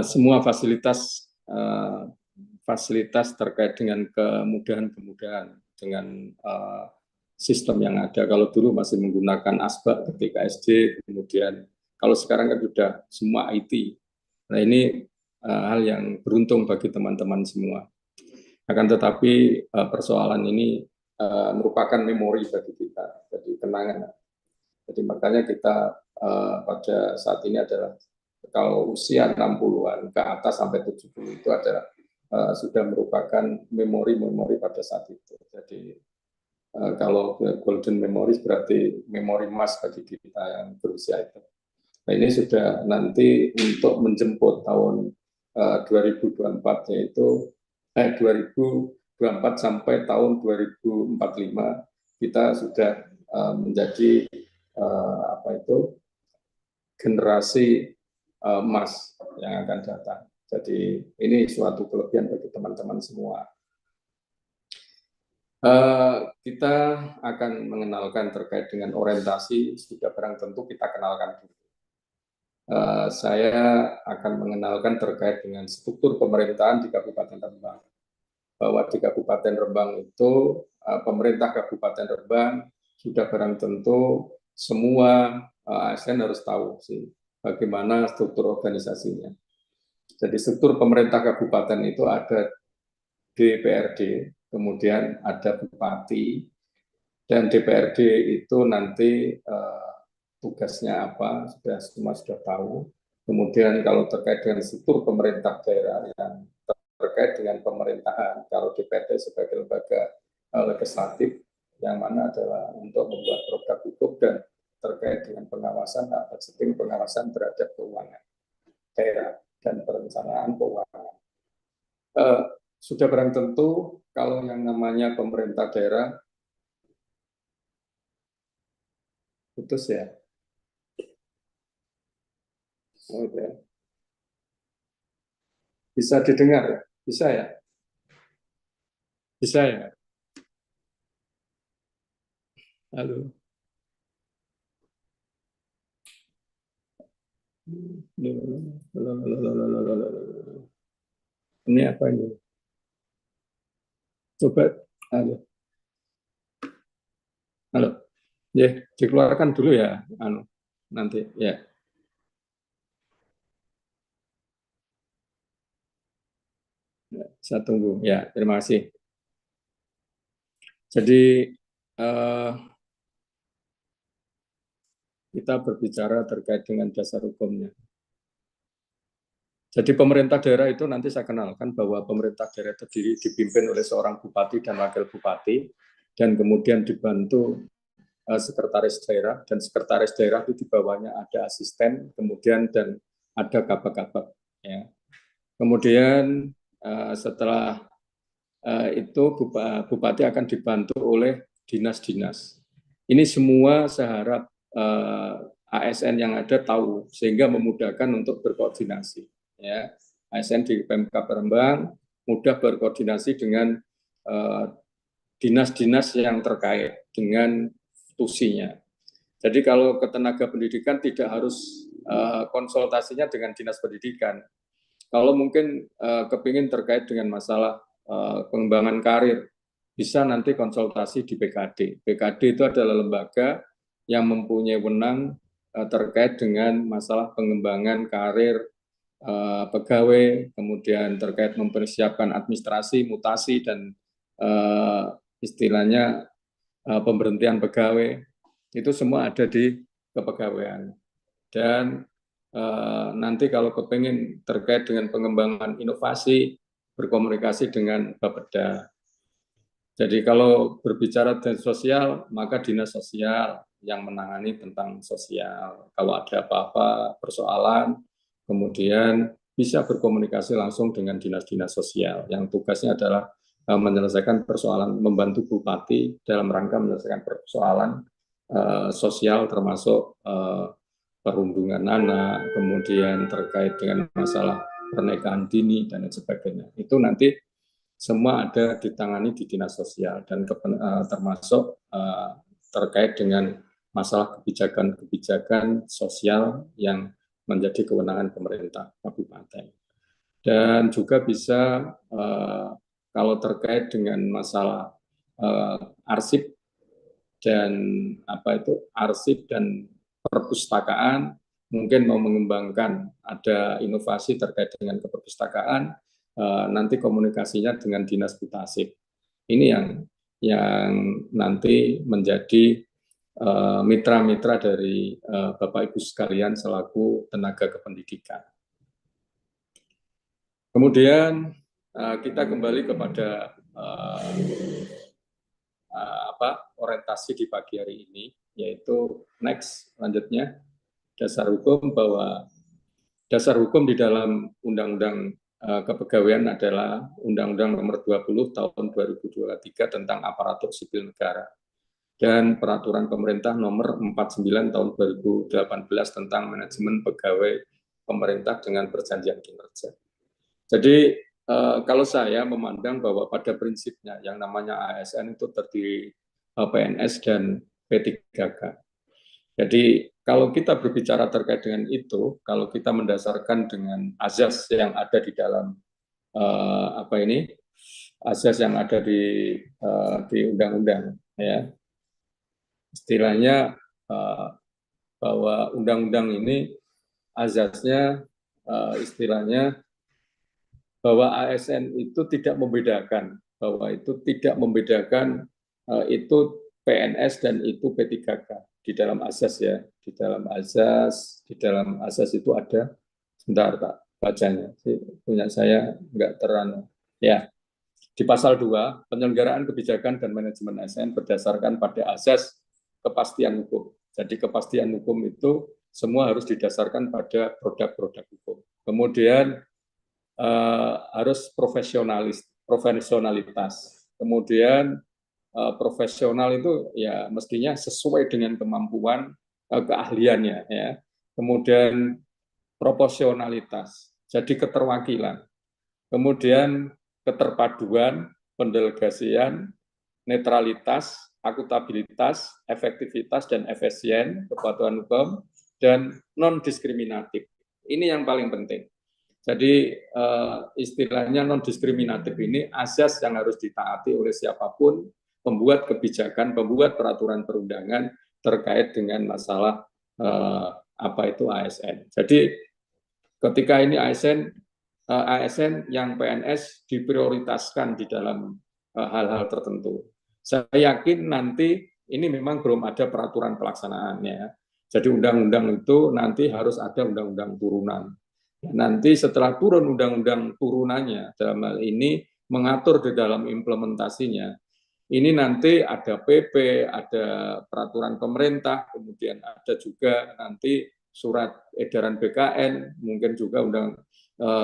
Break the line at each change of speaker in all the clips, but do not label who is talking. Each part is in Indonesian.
semua fasilitas terkait dengan kemudahan dengan sistem yang ada. Kalau dulu masih menggunakan asbak ketika SD, kemudian kalau sekarang kan sudah semua IT. Nah ini hal yang beruntung bagi teman-teman semua. Akan tetapi persoalan ini merupakan memori bagi kita, jadi kenangan. Jadi makanya kita pada saat ini adalah kalau usia 60-an ke atas sampai 70 itu adalah sudah merupakan memori-memori pada saat itu. Jadi kalau golden memories berarti memori emas bagi kita yang berusia itu. Nah, ini sudah nanti untuk menjemput tahun 2024 yaitu 2024 sampai tahun 2045 kita sudah menjadi generasi emas yang akan datang. Jadi ini suatu kelebihan bagi teman-teman semua. Kita akan mengenalkan terkait dengan orientasi, sudah barang tentu kita kenalkan dulu. Saya akan mengenalkan terkait dengan struktur pemerintahan di Kabupaten Rembang. Bahwa di Kabupaten Rembang itu, pemerintah Kabupaten Rembang sudah barang tentu semua ASN harus tahu sih bagaimana struktur organisasinya. Jadi struktur pemerintah kabupaten itu ada DPRD, kemudian ada bupati, dan DPRD itu nanti tugasnya apa, semua sudah tahu. Kemudian kalau terkait dengan struktur pemerintah daerah yang terkait dengan pemerintahan, kalau DPRD sebagai lembaga legislatif, yang mana adalah untuk membuat program hukum dan terkait dengan pengawasan, sistem pengawasan terhadap keuangan daerah dan perencanaan keuangan. Sudah barang tentu kalau yang namanya pemerintah daerah putus ya. Oke. Bisa didengar ya? Bisa ya? Bisa ya? Halo. Ini apa ini? Coba, halo, ya dikeluarkan dulu ya, nanti ya. Saya tunggu ya, terima kasih. Jadi kita berbicara terkait dengan dasar hukumnya. Jadi pemerintah daerah itu nanti saya kenalkan bahwa pemerintah daerah terdiri dipimpin oleh seorang bupati dan wakil bupati, dan kemudian dibantu sekretaris daerah, dan sekretaris daerah itu di bawahnya ada asisten, kemudian dan ada kabak-kabak. Ya. Kemudian setelah itu bupati akan dibantu oleh dinas-dinas. Ini semua saya harap ASN yang ada tahu sehingga memudahkan untuk berkoordinasi. Ya, ASN di Pemkab Rembang mudah berkoordinasi dengan dinas-dinas yang terkait dengan tusinya. Jadi kalau ketenaga pendidikan tidak harus konsultasinya dengan dinas pendidikan. Kalau mungkin kepingin terkait dengan masalah pengembangan karir, bisa nanti konsultasi di BKD. BKD itu adalah lembaga yang mempunyai wewenang terkait dengan masalah pengembangan karir pegawai, kemudian terkait mempersiapkan administrasi, mutasi, dan istilahnya pemberhentian pegawai. Itu semua ada di kepegawaian. Dan nanti kalau kepingin terkait dengan pengembangan inovasi, berkomunikasi dengan Bapeda. Jadi kalau berbicara dengan sosial, maka dinas sosial yang menangani tentang sosial. Kalau ada apa-apa persoalan, kemudian bisa berkomunikasi langsung dengan dinas-dinas sosial yang tugasnya adalah menyelesaikan persoalan, membantu bupati dalam rangka menyelesaikan persoalan sosial termasuk perundungan anak, kemudian terkait dengan masalah pernikahan dini dan sebagainya. Itu nanti semua ada ditangani di dinas sosial dan termasuk terkait dengan masalah kebijakan-kebijakan sosial yang menjadi kewenangan pemerintah kabupaten. Dan juga bisa kalau terkait dengan masalah arsip dan arsip dan perpustakaan, mungkin mau mengembangkan ada inovasi terkait dengan keperpustakaan, nanti komunikasinya dengan dinas Putasip. Ini yang nanti menjadi mitra-mitra dari Bapak Ibu sekalian selaku tenaga kependidikan. Kemudian kita kembali kepada orientasi di pagi hari ini, yaitu next selanjutnya dasar hukum, bahwa dasar hukum di dalam Undang-Undang Kepegawaian adalah Undang-Undang Nomor 20 Tahun 2023 tentang Aparatur Sipil Negara dan Peraturan Pemerintah Nomor 49 Tahun 2018 tentang Manajemen Pegawai Pemerintah dengan Perjanjian Kinerja. Jadi kalau saya memandang bahwa pada prinsipnya yang namanya ASN itu terdiri PNS dan P3K. Jadi kalau kita berbicara terkait dengan itu, kalau kita mendasarkan dengan azas yang ada di dalam azas yang ada di undang-undang, ya, istilahnya bahwa undang-undang ini azasnya istilahnya bahwa ASN itu tidak membedakan, itu PNS dan itu P3K di dalam azas, ya, di dalam azas itu ada, sebentar Pak bacanya, punya saya nggak terang, ya, di pasal 2 penyelenggaraan kebijakan dan manajemen ASN berdasarkan pada azas kepastian hukum. Jadi kepastian hukum itu semua harus didasarkan pada produk-produk hukum. Kemudian harus profesionalitas. Kemudian profesional itu ya mestinya sesuai dengan kemampuan keahliannya, ya. Kemudian proporsionalitas, jadi keterwakilan. Kemudian keterpaduan, pendelegasian, netralitas, akuntabilitas, efektivitas dan efisien, kepatuhan hukum, dan non-diskriminatif. Ini yang paling penting. Jadi istilahnya non-diskriminatif ini azas yang harus ditaati oleh siapapun pembuat kebijakan, pembuat peraturan perundangan terkait dengan masalah itu ASN. Jadi ketika ini ASN yang PNS diprioritaskan di dalam hal-hal tertentu. Saya yakin nanti ini memang belum ada peraturan pelaksanaannya. Jadi undang-undang itu nanti harus ada undang-undang turunan. Nanti setelah turun undang-undang turunannya, dalam hal ini mengatur di dalam implementasinya, ini nanti ada PP, ada peraturan pemerintah, kemudian ada juga nanti surat edaran BKN, mungkin juga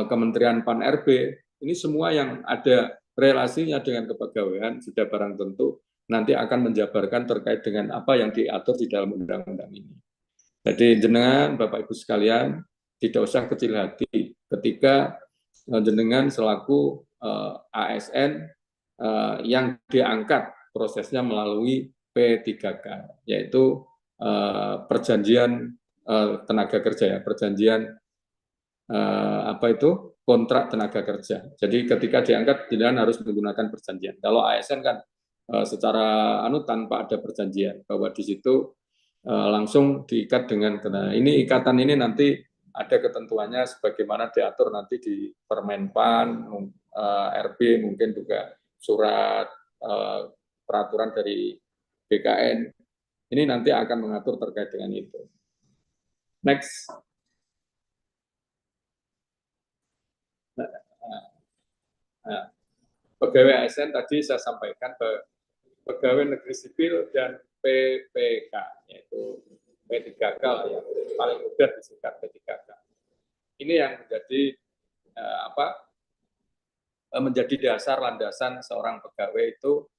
Kementerian Pan-RB, ini semua yang ada relasinya dengan kepegawaian sudah barang tentu nanti akan menjabarkan terkait dengan apa yang diatur di dalam undang-undang ini. Jadi jenengan Bapak Ibu sekalian tidak usah kecil hati ketika jenengan selaku ASN yang diangkat prosesnya melalui P3K, yaitu perjanjian tenaga kerja, ya, perjanjian kontrak tenaga kerja. Jadi ketika diangkat jenengan harus menggunakan perjanjian. Kalau ASN kan secara tanpa ada perjanjian, bahwa di situ langsung diikat dengan ini ikatan ini nanti ada ketentuannya sebagaimana diatur nanti di Permenpan, RB, mungkin juga surat peraturan dari BKN. Ini nanti akan mengatur terkait dengan itu. Next. Pegawai ASN tadi saya sampaikan pegawai negeri sipil dan PPK, yaitu P3K yang paling mudah disingkat P3K. Ini yang menjadi dasar landasan seorang pegawai itu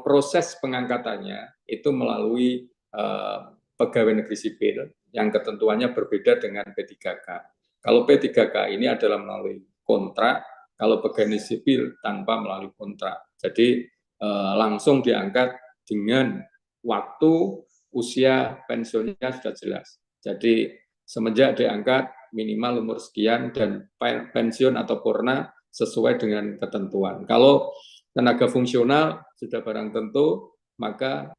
proses pengangkatannya itu melalui pegawai negeri sipil yang ketentuannya berbeda dengan P3K. Kalau P3K ini adalah melalui kontrak, kalau pegawai sipil tanpa melalui kontrak. Jadi langsung diangkat dengan waktu usia pensiunnya sudah jelas. Jadi semenjak diangkat minimal umur sekian dan pensiun atau purna sesuai dengan ketentuan. Kalau tenaga fungsional sudah barang tentu, maka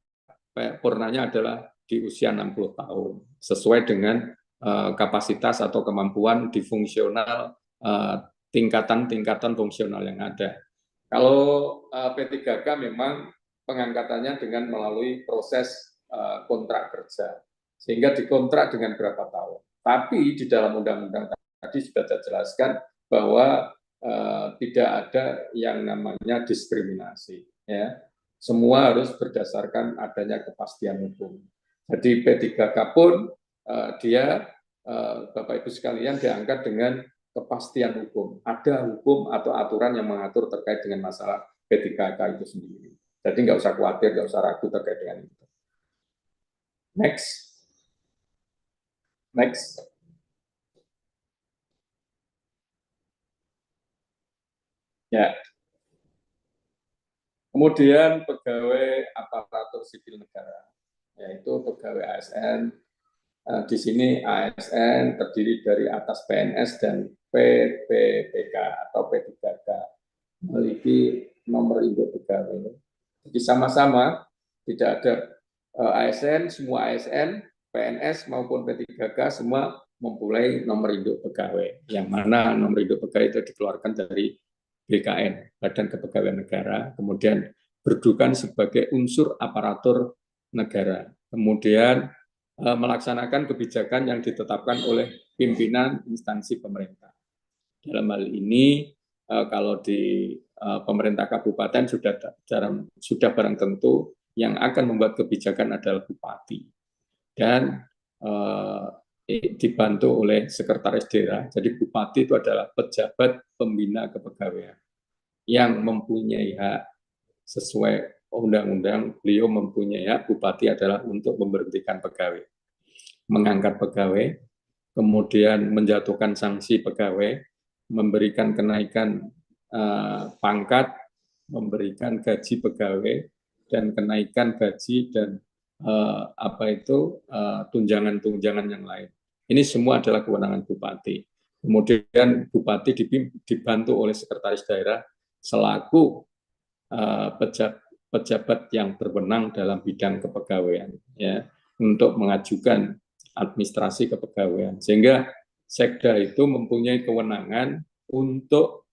purnanya adalah di usia 60 tahun sesuai dengan kapasitas atau kemampuan di fungsional tingkatan-tingkatan fungsional yang ada. Kalau P3K memang pengangkatannya dengan melalui proses kontrak kerja, sehingga dikontrak dengan berapa tahun. Tapi di dalam undang-undang tadi sudah saya jelaskan bahwa tidak ada yang namanya diskriminasi. Ya. Semua harus berdasarkan adanya kepastian hukum. Jadi P3K pun dia Bapak Ibu sekalian diangkat dengan kepastian hukum. Ada hukum atau aturan yang mengatur terkait dengan masalah P3K itu sendiri. Jadi nggak usah khawatir, nggak usah ragu terkait dengan itu. Next. Next. Ya. Kemudian pegawai aparatur sipil negara, yaitu pegawai ASN. Di sini ASN terdiri dari atas PNS dan PPPK atau P3K, memiliki nomor induk pegawai. Jadi sama-sama tidak ada ASN, semua ASN, PNS maupun P3K semua mempunyai nomor induk pegawai, yang mana nomor induk pegawai itu dikeluarkan dari BKN, Badan Kepegawaian Negara, kemudian berdukan sebagai unsur aparatur negara, kemudian melaksanakan kebijakan yang ditetapkan oleh pimpinan instansi pemerintah. Dalam hal ini, kalau di pemerintah kabupaten sudah barang tentu yang akan membuat kebijakan adalah bupati, dan dibantu oleh sekretaris daerah. Jadi bupati itu adalah pejabat pembina kepegawaian yang mempunyai hak sesuai undang-undang. Beliau mempunyai hak, bupati adalah untuk memberhentikan pegawai, mengangkat pegawai, kemudian menjatuhkan sanksi pegawai, memberikan kenaikan pangkat, memberikan gaji pegawai, dan kenaikan gaji dan tunjangan-tunjangan yang lain. Ini semua adalah kewenangan bupati. Kemudian bupati dibantu oleh sekretaris daerah selaku pejabat yang berwenang dalam bidang kepegawaian, ya, untuk mengajukan administrasi kepegawaian, sehingga Sekda itu mempunyai kewenangan untuk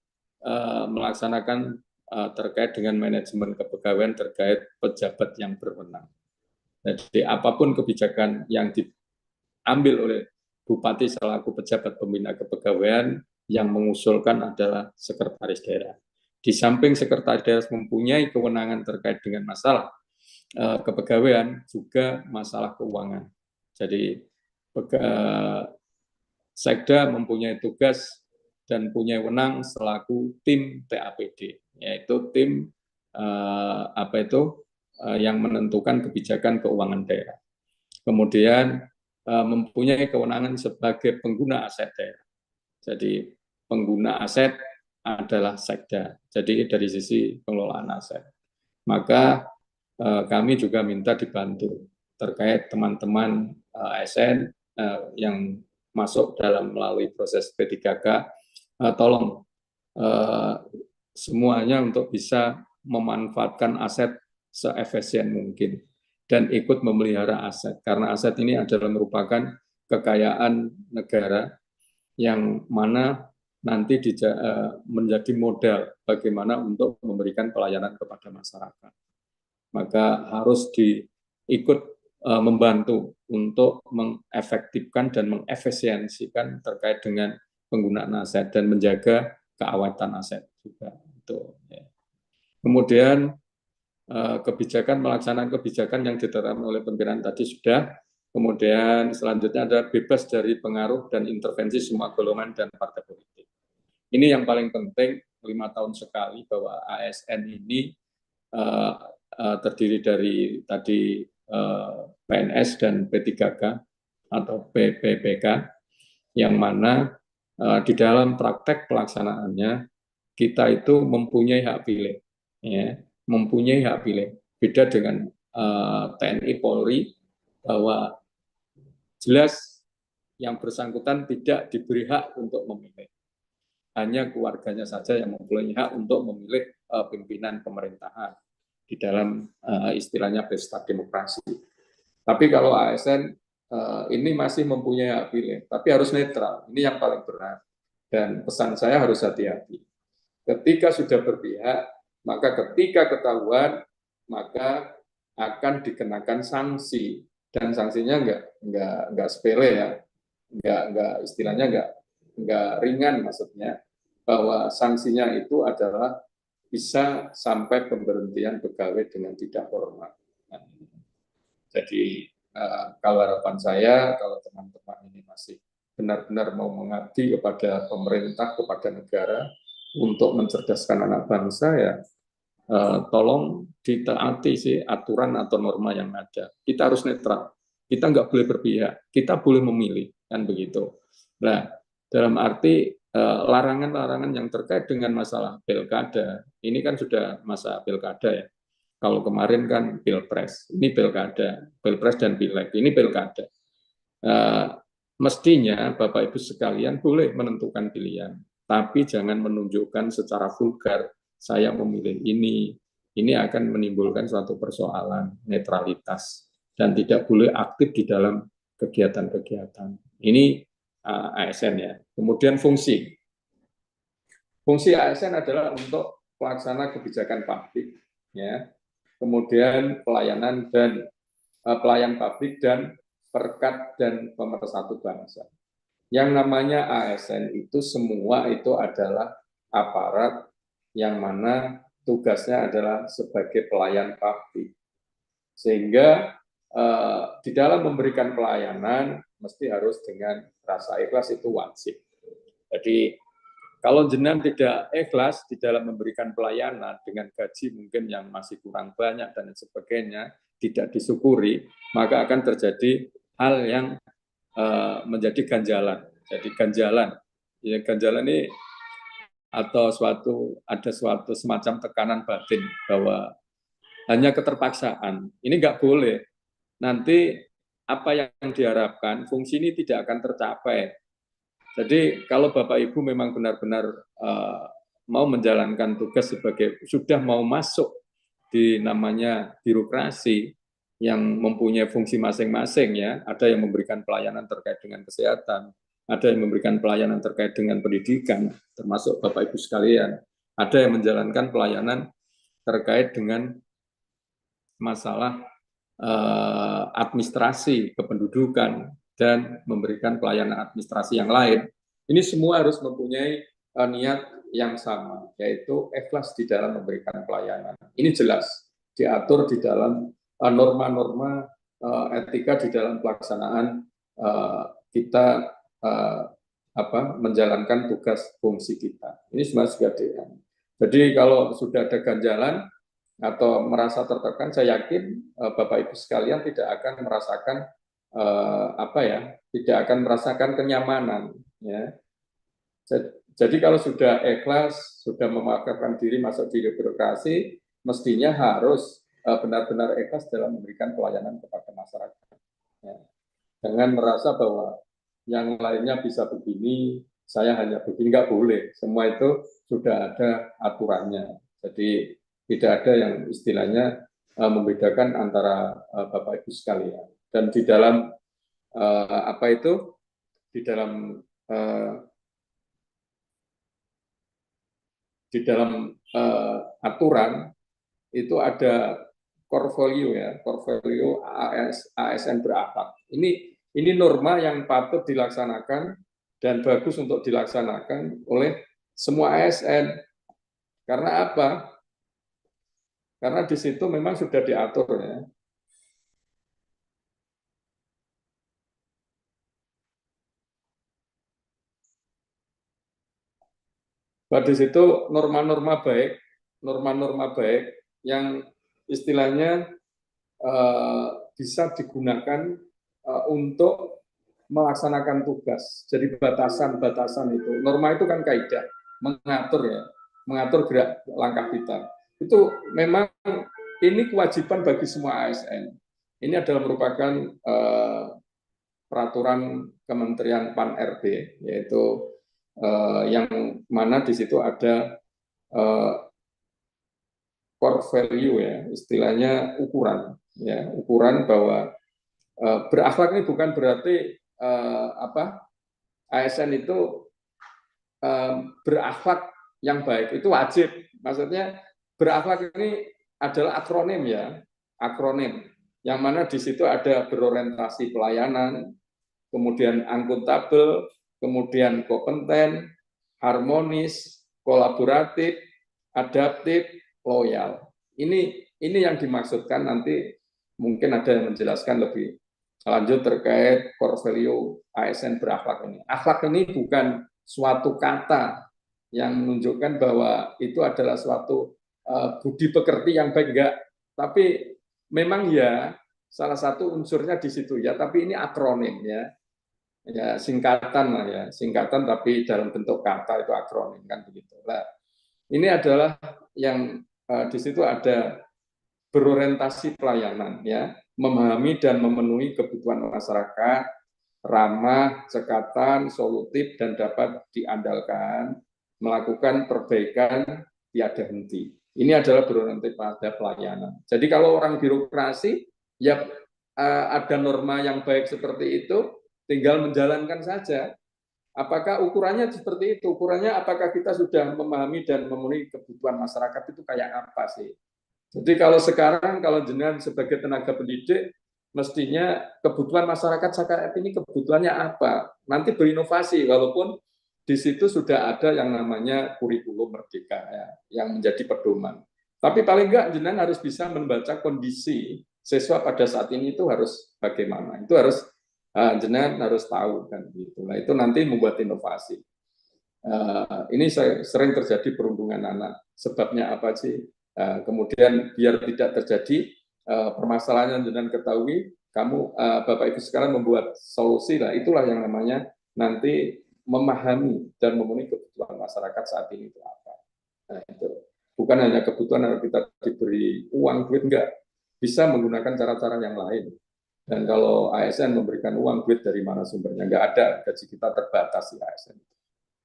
melaksanakan terkait dengan manajemen kepegawaian terkait pejabat yang berwenang. Jadi apapun kebijakan yang diambil oleh bupati selaku pejabat pembina kepegawaian, yang mengusulkan adalah sekretaris daerah. Di samping sekretaris daerah mempunyai kewenangan terkait dengan masalah kepegawaian, juga masalah keuangan. Jadi Sekda mempunyai tugas dan punya wewenang selaku tim TAPD, yaitu tim yang menentukan kebijakan keuangan daerah. Kemudian mempunyai kewenangan sebagai pengguna aset daerah. Jadi pengguna aset adalah Sekda. Jadi dari sisi pengelolaan aset. Maka kami juga minta dibantu terkait teman-teman ASN yang masuk dalam melalui proses P3K, tolong semuanya untuk bisa memanfaatkan aset seefisien mungkin dan ikut memelihara aset, karena aset ini adalah merupakan kekayaan negara yang mana nanti menjadi modal bagaimana untuk memberikan pelayanan kepada masyarakat. Maka harus ikut membantu untuk mengefektifkan dan mengefisiensikan terkait dengan penggunaan aset dan menjaga keawatan aset juga. Kemudian melaksanakan kebijakan yang ditetapkan oleh pimpinan tadi sudah. Kemudian selanjutnya ada bebas dari pengaruh dan intervensi semua golongan dan partai politik. Ini yang paling penting, 5 tahun sekali bahwa ASN ini terdiri dari tadi PNS dan P3K atau PPPK, yang mana di dalam praktek pelaksanaannya kita itu mempunyai hak pilih, ya, mempunyai hak pilih. Beda dengan TNI Polri bahwa jelas yang bersangkutan tidak diberi hak untuk memilih. Hanya keluarganya saja yang mempunyai hak untuk memilih pimpinan pemerintahan di dalam istilahnya pesta demokrasi. Tapi kalau ASN ini masih mempunyai hak pilih, tapi harus netral. Ini yang paling berat. Dan pesan saya harus hati-hati. Ketika sudah berpihak, maka ketika ketahuan, maka akan dikenakan sanksi. Dan sanksinya nggak sepele ya, nggak istilahnya nggak ringan maksudnya, bahwa sanksinya itu adalah bisa sampai pemberhentian pegawai dengan tidak hormat. Nah, jadi kalau harapan saya, kalau teman-teman ini masih benar-benar mau mengabdi kepada pemerintah, kepada negara, untuk mencerdaskan anak bangsa, ya tolong ditaati sih aturan atau norma yang ada. Kita harus netral, kita nggak boleh berpihak, kita boleh memilih, kan begitu. Nah, dalam arti larangan-larangan yang terkait dengan masalah pilkada, ini kan sudah masa pilkada ya. Kalau kemarin kan pilpres, ini pilkada, pilpres dan pileg, ini pilkada. Mestinya Bapak Ibu sekalian boleh menentukan pilihan, tapi jangan menunjukkan secara vulgar, saya memilih ini akan menimbulkan suatu persoalan netralitas, dan tidak boleh aktif di dalam kegiatan-kegiatan. Ini ASN ya. Kemudian fungsi ASN adalah untuk pelaksana kebijakan publik, ya. Kemudian pelayanan dan pelayan publik dan perekat dan pemersatu bangsa. Yang namanya ASN itu semua itu adalah aparat yang mana tugasnya adalah sebagai pelayan publik. Sehingga di dalam memberikan pelayanan mesti harus dengan rasa ikhlas, itu wajib. Jadi kalau jenengan tidak ikhlas di dalam memberikan pelayanan dengan gaji mungkin yang masih kurang banyak dan sebagainya, tidak disyukuri, maka akan terjadi hal yang menjadi ganjalan. Jadi ganjalan ini atau ada suatu semacam tekanan batin bahwa hanya keterpaksaan. Ini nggak boleh. Nanti apa yang diharapkan, fungsi ini tidak akan tercapai. Jadi kalau Bapak Ibu memang benar-benar mau menjalankan tugas sudah mau masuk di namanya birokrasi yang mempunyai fungsi masing-masing ya, ada yang memberikan pelayanan terkait dengan kesehatan, ada yang memberikan pelayanan terkait dengan pendidikan, termasuk Bapak Ibu sekalian, ada yang menjalankan pelayanan terkait dengan masalah administrasi kependudukan, dan memberikan pelayanan administrasi yang lain. Ini semua harus mempunyai niat yang sama, yaitu ikhlas di dalam memberikan pelayanan. Ini jelas diatur di dalam norma-norma etika di dalam pelaksanaan kita menjalankan tugas fungsi kita. Ini semua sudah diatur. Jadi kalau sudah ada ganjalan atau merasa tertekan, saya yakin Bapak Ibu sekalian tidak akan merasakan tidak akan merasakan kenyamanan, ya. Jadi kalau sudah ikhlas, sudah memakamkan diri masuk di birokrasi, mestinya harus benar-benar ikhlas dalam memberikan pelayanan kepada masyarakat. Ya. Jangan merasa bahwa yang lainnya bisa begini, saya hanya begini, nggak boleh. Semua itu sudah ada aturannya. Jadi tidak ada yang istilahnya membedakan antara Bapak Ibu sekalian. Dan di dalam di dalam aturan itu ada core value ya, core value ASN berakhlak. Ini norma yang patut dilaksanakan dan bagus untuk dilaksanakan oleh semua ASN. Karena apa? Karena di situ memang sudah diatur ya. Bahwa di situ norma-norma baik yang istilahnya bisa digunakan untuk melaksanakan tugas. Jadi batasan-batasan itu, norma itu kan kaidah, mengatur gerak langkah kita. Itu memang ini kewajiban bagi semua ASN. ini adalah merupakan peraturan Kementerian Pan-RB, yaitu yang mana di situ ada core value, ya, istilahnya ukuran, ya, ukuran bahwa berakhlak ini bukan berarti ASN itu berakhlak yang baik, itu wajib. Maksudnya berakhlak ini adalah akronim, ya, akronim yang mana di situ ada berorientasi pelayanan, kemudian akuntabel, kemudian kompeten, harmonis, kolaboratif, adaptif, loyal. Ini yang dimaksudkan, nanti mungkin ada yang menjelaskan lebih lanjut terkait core value ASN berakhlak ini. Akhlak ini bukan suatu kata yang menunjukkan bahwa itu adalah suatu budi pekerti yang baik, enggak. Tapi memang ya salah satu unsurnya di situ, ya, tapi ini akronim, ya. Ya, singkatan lah, ya, singkatan tapi dalam bentuk kata, itu akronim, kan begitu. Nah, ini adalah yang di situ ada berorientasi pelayanan, ya, memahami dan memenuhi kebutuhan masyarakat, ramah, cekatan, solutif, dan dapat diandalkan, melakukan perbaikan tiada henti. Ini adalah berorientasi pada pelayanan. Jadi kalau orang birokrasi, ya ada norma yang baik seperti itu, tinggal menjalankan saja. Apakah ukurannya seperti itu? Ukurannya apakah kita sudah memahami dan memenuhi kebutuhan masyarakat itu kayak apa sih? Jadi kalau sekarang, kalau jenengan sebagai tenaga pendidik, mestinya kebutuhan masyarakat saat ini kebutuhannya apa? Nanti berinovasi, walaupun di situ sudah ada yang namanya kurikulum merdeka, ya, yang menjadi pedoman. Tapi paling enggak jenengan harus bisa membaca kondisi siswa pada saat ini itu harus bagaimana. Itu harus jenengan harus tahu, kan gitu. Nah, itu nanti membuat inovasi. Ini sering terjadi perundungan anak. Sebabnya apa sih? Kemudian biar tidak terjadi permasalahan yang jenengan ketahui, kamu Bapak Ibu sekalian membuat solusi lah. Itulah yang namanya nanti memahami dan memenuhi kebutuhan masyarakat saat ini itu apa. Nah, itu bukan hanya kebutuhan yang kita diberi uang duit, enggak, bisa menggunakan cara-cara yang lain. Dan kalau ASN memberikan uang duit, dari mana sumbernya? Enggak ada, gaji kita terbatas di ASN.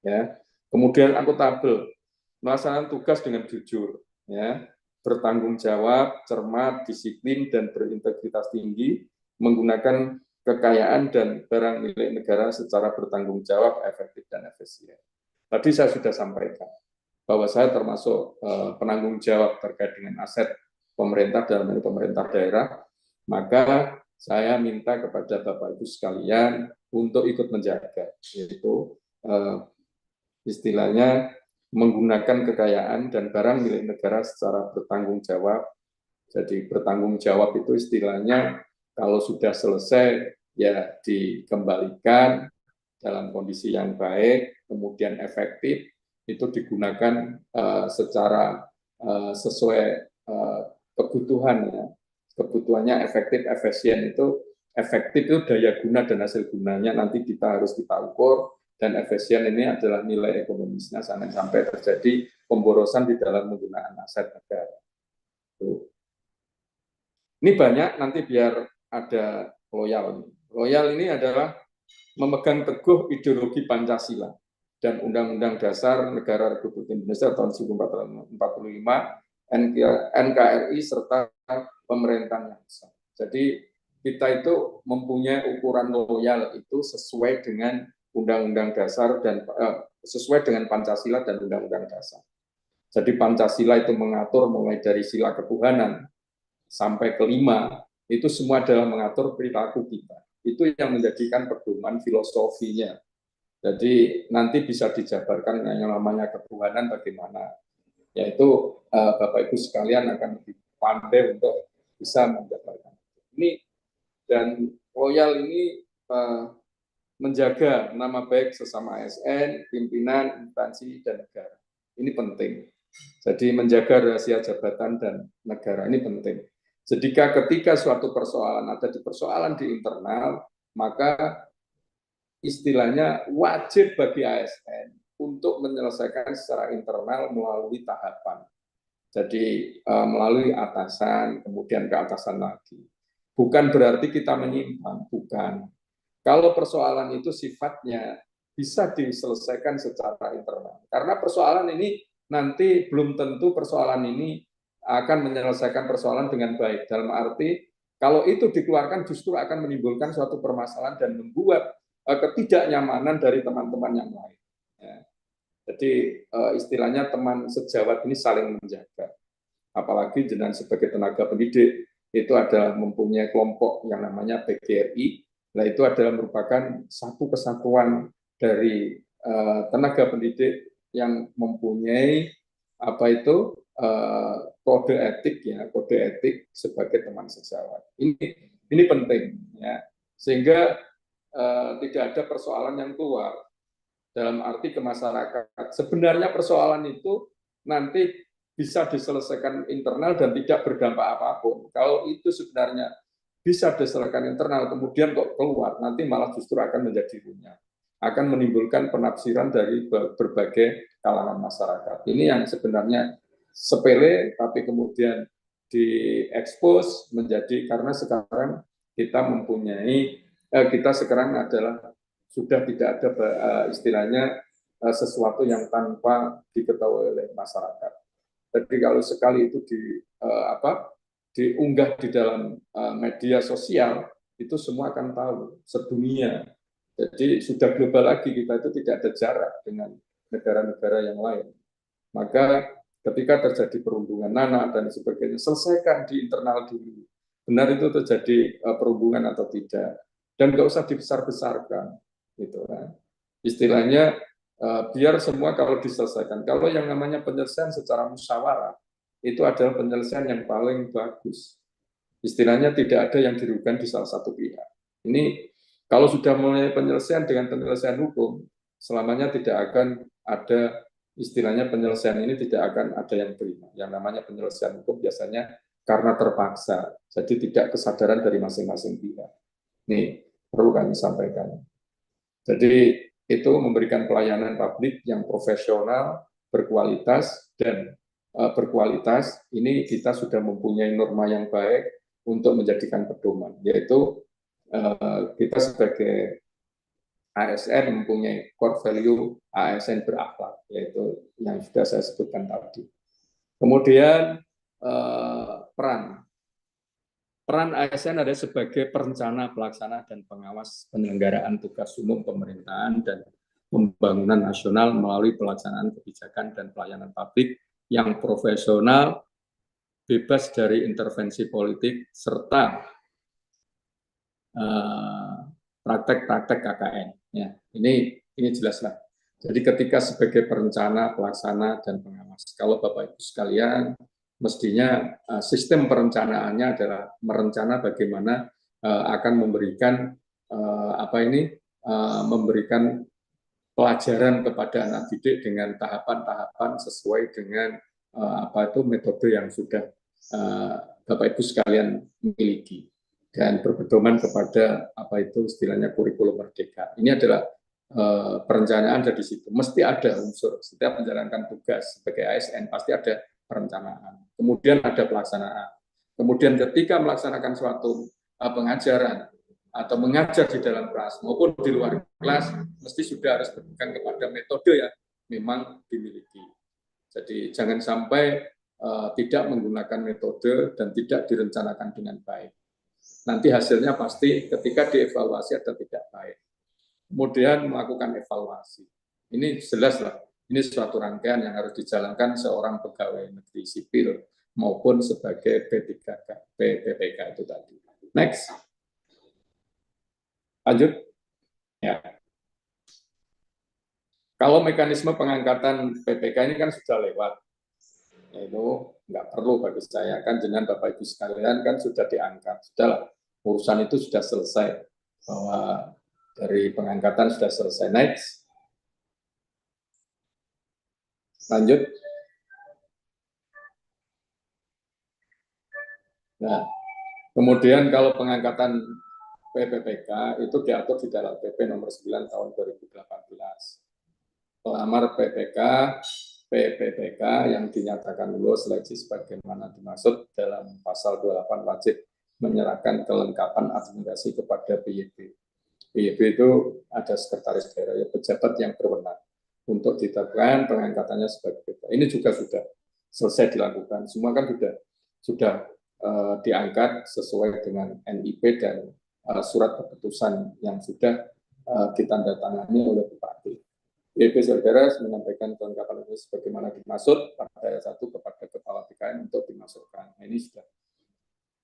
Ya, kemudian akuntabel, melaksanakan tugas dengan jujur, ya, bertanggung jawab, cermat, disiplin, dan berintegritas tinggi, menggunakan kekayaan dan barang milik negara secara bertanggung jawab, efektif, dan efisien. Tadi saya sudah sampaikan bahwa saya termasuk penanggung jawab terkait dengan aset pemerintah dalam hal pemerintah daerah, maka saya minta kepada Bapak Ibu sekalian untuk ikut menjaga, yaitu istilahnya menggunakan kekayaan dan barang milik negara secara bertanggung jawab. Jadi bertanggung jawab itu istilahnya kalau sudah selesai ya dikembalikan dalam kondisi yang baik, kemudian efektif, itu digunakan secara sesuai kebutuhannya. Kebutuhannya efektif, efisien. Itu efektif itu daya guna dan hasil gunanya nanti kita harus kita ukur, dan efisien ini adalah nilai ekonomisnya, sampai terjadi pemborosan di dalam menggunakan aset negara. Ini banyak, nanti biar ada loyal. Loyal ini adalah memegang teguh ideologi Pancasila dan Undang-Undang Dasar Negara Republik Indonesia tahun 1945, NKRI, serta pemerintahan yang sah. Jadi kita itu mempunyai ukuran loyal itu sesuai dengan Undang-Undang Dasar dan sesuai dengan Pancasila dan Undang-Undang Dasar. Jadi Pancasila itu mengatur mulai dari sila ketuhanan sampai kelima, itu semua adalah mengatur perilaku kita. Itu yang menjadikan pedoman filosofinya. Jadi nanti bisa dijabarkan yang namanya ketuhanan bagaimana. Yaitu Bapak Ibu sekalian akan lebih pandai untuk bisa menjabarkan. Ini dan loyal ini menjaga nama baik sesama ASN, pimpinan, instansi, dan negara. Ini penting. Jadi menjaga rahasia jabatan dan negara ini penting. Jadi ketika suatu persoalan ada di persoalan di internal, maka istilahnya wajib bagi ASN untuk menyelesaikan secara internal melalui tahapan. Jadi melalui atasan, kemudian ke atasan lagi. bukan berarti kita menyimpang, bukan. Kalau persoalan itu sifatnya bisa diselesaikan secara internal. Karena persoalan ini nanti belum tentu persoalan ini akan menyelesaikan persoalan dengan baik. Dalam arti, kalau itu dikeluarkan justru akan menimbulkan suatu permasalahan dan membuat ketidaknyamanan dari teman-teman yang lain. Ya. Jadi istilahnya teman sejawat ini saling menjaga. Apalagi jenengan sebagai tenaga pendidik, itu adalah mempunyai kelompok yang namanya PGRI. Nah, itu adalah merupakan satu kesatuan dari tenaga pendidik yang mempunyai apa itu kode etik ya, kode etik sebagai teman sejawat. Ini penting ya, sehingga tidak ada persoalan yang keluar dalam arti ke masyarakat. Sebenarnya persoalan itu nanti bisa diselesaikan internal dan tidak berdampak apapun. Kalau itu sebenarnya bisa diselesaikan internal, kemudian kok keluar, nanti malah justru akan menjadi runyam. Akan menimbulkan penafsiran dari berbagai kalangan masyarakat. Ini yang sebenarnya sepele, tapi kemudian diekspos menjadi, karena sekarang kita mempunyai, kita sekarang adalah sudah tidak ada istilahnya sesuatu yang tanpa diketahui oleh masyarakat. Jadi kalau sekali itu diunggah di dalam media sosial, itu semua akan tahu sedunia. Jadi sudah global lagi, kita itu tidak ada jarak dengan negara-negara yang lain. Maka ketika terjadi perundungan anak dan sebagainya, selesaikan di internal dulu. Benar itu terjadi perundungan atau tidak. Dan nggak usah dibesar-besarkan. Gitu, kan. Istilahnya biar semua kalau diselesaikan. Kalau yang namanya penyelesaian secara musyawarah, itu adalah penyelesaian yang paling bagus. Istilahnya tidak ada yang dirugikan di salah satu pihak. Ini kalau sudah mulai penyelesaian dengan penyelesaian hukum, selamanya tidak akan ada, istilahnya penyelesaian ini tidak akan ada yang terima. Yang namanya penyelesaian hukum biasanya karena terpaksa, jadi tidak kesadaran dari masing-masing pihak. Ini perlu kami sampaikan. Jadi itu memberikan pelayanan publik yang profesional, berkualitas, dan berkualitas. Ini kita sudah mempunyai norma yang baik untuk menjadikan pedoman, yaitu kita sebagai ASN mempunyai core value ASN berakhlak, yaitu yang sudah saya sebutkan tadi. Kemudian peran ASN ada sebagai perencana, pelaksana, dan pengawas penyelenggaraan tugas umum pemerintahan dan pembangunan nasional melalui pelaksanaan kebijakan dan pelayanan publik yang profesional, bebas dari intervensi politik, serta praktek-praktek KKN. Ya, ini jelaslah. Jadi ketika sebagai perencana, pelaksana, dan pengawas, kalau Bapak Ibu sekalian, mestinya sistem perencanaannya adalah merencana bagaimana akan memberikan memberikan pelajaran kepada anak didik dengan tahapan-tahapan sesuai dengan metode yang sudah Bapak Ibu sekalian miliki dan berpedoman kepada istilahnya kurikulum merdeka. Ini adalah perencanaan dari situ. Mesti ada unsur setiap menjalankan tugas sebagai ASN, pasti ada perencanaan. Kemudian ada pelaksanaan. Kemudian ketika melaksanakan suatu pengajaran atau mengajar di dalam kelas maupun di luar kelas, mesti sudah harus berpegang kepada metode yang memang dimiliki. Jadi jangan sampai tidak menggunakan metode dan tidak direncanakan dengan baik. Nanti hasilnya pasti ketika dievaluasi ada tidak baik. Kemudian melakukan evaluasi. Ini jelaslah, ini suatu rangkaian yang harus dijalankan seorang pegawai negeri sipil maupun sebagai PPK itu tadi. Next. Lanjut. Ya. Kalau mekanisme pengangkatan PPK ini kan sudah lewat. Itu nggak perlu bagi saya, kan dengan Bapak Ibu sekalian kan sudah diangkat. Sudahlah, urusan itu sudah selesai. Bahwa dari pengangkatan sudah selesai. Next. Lanjut. Nah, kemudian kalau pengangkatan PPPK itu diatur di dalam PP nomor 9 tahun 2018. Pelamar PPPK yang dinyatakan lulus seleksi sebagaimana dimaksud dalam pasal 28 wajib menyerahkan kelengkapan administrasi kepada PYB. PYB itu ada sekretaris daerah, ya, pejabat yang berwenang untuk ditetapkan pengangkatannya sebagai PK. Ini juga sudah selesai dilakukan. Semua kan sudah diangkat sesuai dengan NIP dan surat keputusan yang sudah ditandatangani oleh Bupati. PYB Saudara menyampaikan kelengkapan ini sebagaimana dimaksud pada ayat 1 kepada Kepala BKN untuk dimasukkan. Nah, ini sudah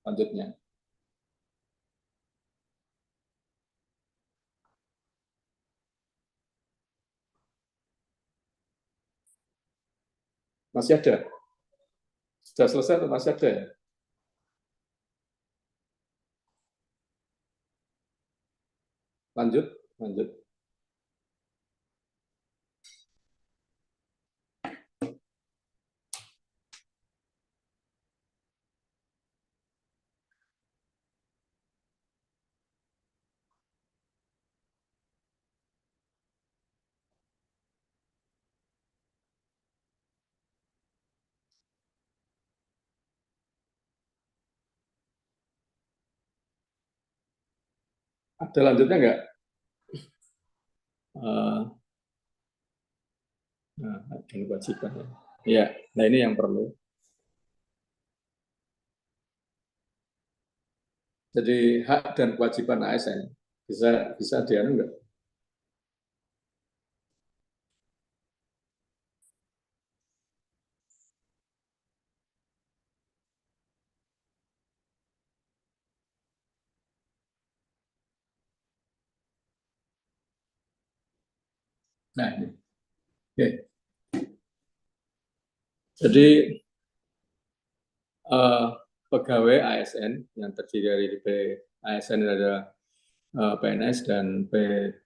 lanjutnya. Masih ada? Sudah selesai atau masih ada ya? Lanjut. Ada lanjutnya enggak? Nah, dan kewajiban. Ya, nah ini yang perlu. Jadi hak dan kewajiban ASN bisa dianu enggak? Nah, ini. Oke. Jadi pegawai ASN yang terdiri dari ASN adalah PNS dan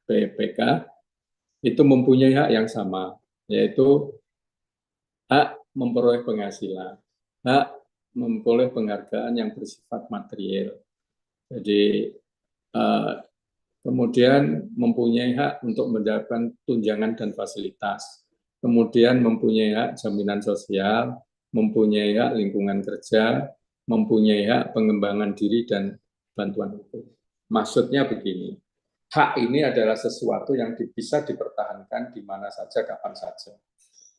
PPK itu mempunyai hak yang sama, yaitu hak memperoleh penghasilan, hak memperoleh penghargaan yang bersifat material. Jadi kemudian mempunyai hak untuk mendapatkan tunjangan dan fasilitas, kemudian mempunyai hak jaminan sosial, mempunyai hak lingkungan kerja, mempunyai hak pengembangan diri dan bantuan hukum. Maksudnya begini, hak ini adalah sesuatu yang bisa dipertahankan di mana saja, kapan saja.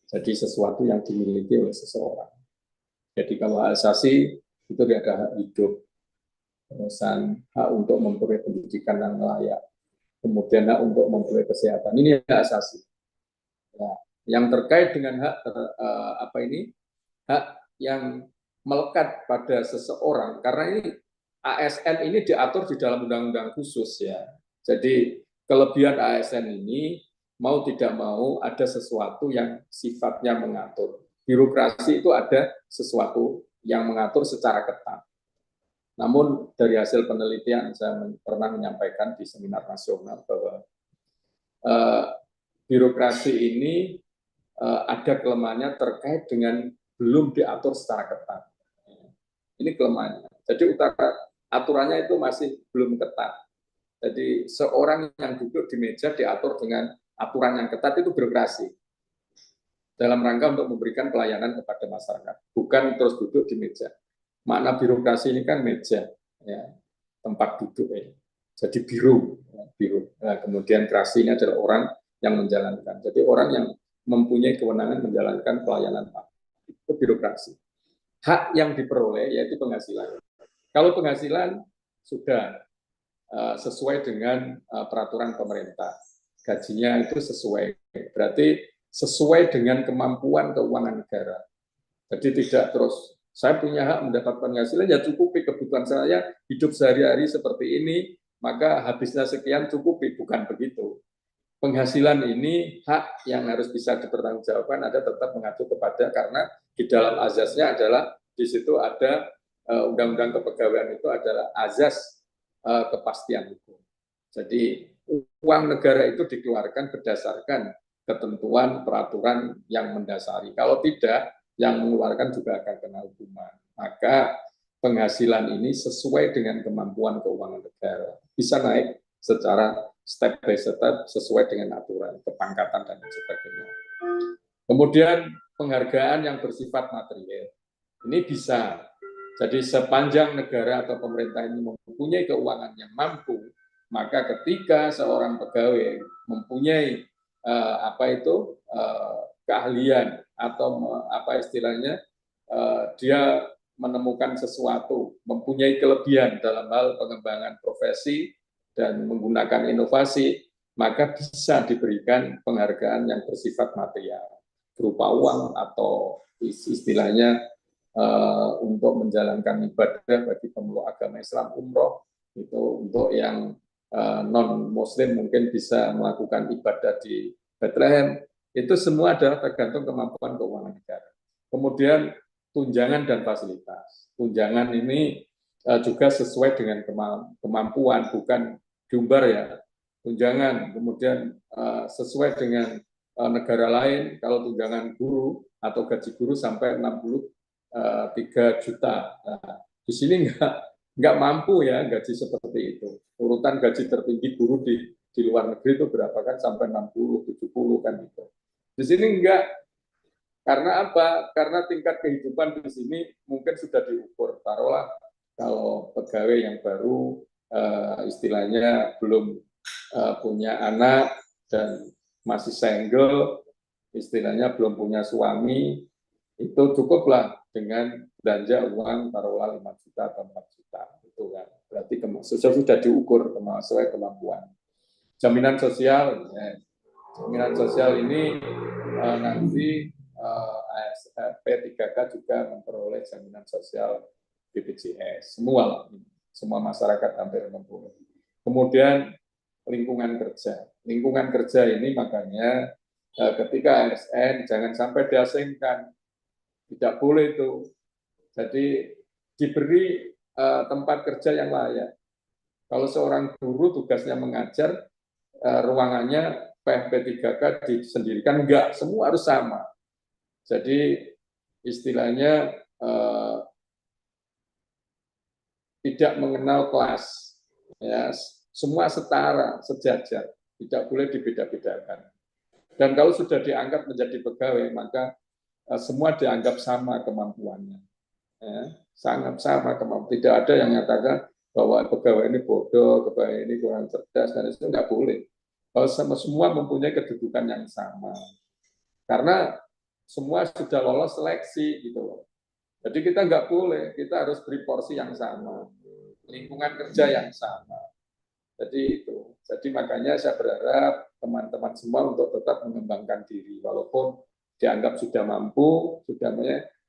Jadi sesuatu yang dimiliki oleh seseorang. Jadi kalau hak asasi itu ada hak hidup, terusan hak untuk memperoleh pendidikan yang layak, kemudian hak untuk memperoleh kesehatan. Ini hak asasi. Nah, yang terkait dengan hak hak yang melekat pada seseorang, karena ini ASN ini diatur di dalam undang-undang khusus ya. Jadi kelebihan ASN ini mau tidak mau ada sesuatu yang sifatnya mengatur. Birokrasi itu ada sesuatu yang mengatur secara ketat. Namun dari hasil penelitian saya pernah menyampaikan di seminar nasional bahwa birokrasi ini ada kelemahannya terkait dengan belum diatur secara ketat. Ini kelemahannya. Jadi aturannya itu masih belum ketat. Jadi seorang yang duduk di meja diatur dengan aturan yang ketat itu birokrasi. Dalam rangka untuk memberikan pelayanan kepada masyarakat, bukan terus duduk di meja. Makna birokrasi ini kan meja, ya, tempat duduk ya. Jadi biru. Nah, kemudian krasi ini adalah orang yang menjalankan. Jadi orang yang mempunyai kewenangan menjalankan pelayanan itu birokrasi. Hak yang diperoleh yaitu penghasilan. Kalau penghasilan sudah sesuai dengan peraturan pemerintah, gajinya itu sesuai, berarti sesuai dengan kemampuan keuangan negara. Jadi tidak terus saya punya hak mendapat penghasilan, ya cukupi kebutuhan saya hidup sehari-hari seperti ini, maka habisnya sekian cukupi, bukan begitu. Penghasilan ini hak yang harus bisa dipertanggungjawabkan, ada tetap mengacu kepada, karena di dalam azasnya adalah di situ ada undang-undang kepegawaian itu adalah azas kepastian hukum. Jadi uang negara itu dikeluarkan berdasarkan ketentuan peraturan yang mendasari. Kalau tidak, yang mengeluarkan juga akan kena hukuman. Maka penghasilan ini sesuai dengan kemampuan keuangan negara. Bisa naik secara step by step sesuai dengan aturan, kepangkatan dan sebagainya. Kemudian penghargaan yang bersifat material. Ini bisa. Jadi sepanjang negara atau pemerintah ini mempunyai keuangan yang mampu, maka ketika seorang pegawai mempunyai keahlian atau apa istilahnya dia menemukan sesuatu, mempunyai kelebihan dalam hal pengembangan profesi dan menggunakan inovasi, maka bisa diberikan penghargaan yang bersifat material berupa uang atau istilahnya untuk menjalankan ibadah bagi pemeluk agama Islam umroh, itu untuk yang non Muslim mungkin bisa melakukan ibadah di Bethlehem. Itu semua adalah tergantung kemampuan keuangan negara. Kemudian tunjangan dan fasilitas. Tunjangan ini juga sesuai dengan kemampuan, bukan jumbar ya. Tunjangan, kemudian sesuai dengan negara lain, kalau tunjangan guru atau gaji guru sampai 63 juta. Nah, di sini nggak mampu ya gaji seperti itu. Urutan gaji tertinggi guru di luar negeri itu berapa kan, sampai 60, 70 kan itu. Di sini enggak. Karena apa? Karena tingkat kehidupan di sini mungkin sudah diukur. Taruhlah kalau pegawai yang baru istilahnya belum punya anak dan masih single, istilahnya belum punya suami, itu cukuplah dengan belanja uang taruhlah 5 juta atau 4 juta. Itu kan. Berarti sudah diukur sesuai kemampuan. Jaminan sosial, jaminan sosial ini nanti P3K juga memperoleh jaminan sosial BPJS. Semua masyarakat hampir memperoleh. Kemudian lingkungan kerja. Lingkungan kerja ini makanya ketika ASN jangan sampai diasingkan. Tidak boleh itu. Jadi diberi tempat kerja yang layak. Kalau seorang guru tugasnya mengajar, ruangannya P3K disendirikan, enggak, semua harus sama. Jadi istilahnya tidak mengenal kelas, ya, semua setara, sejajar, tidak boleh dibeda-bedakan. Dan kalau sudah dianggap menjadi pegawai, maka semua dianggap sama kemampuannya, ya, sangat sama kemampuan. Tidak ada yang menyatakan bahwa pegawai ini bodoh, pegawai ini kurang cerdas, dan itu nggak boleh. Kalau semua mempunyai kedudukan yang sama, karena semua sudah lolos seleksi gitu loh. Jadi kita nggak boleh, kita harus beri porsi yang sama, lingkungan kerja yang sama. Jadi itu. Jadi makanya saya berharap teman-teman semua untuk tetap mengembangkan diri, walaupun dianggap sudah mampu,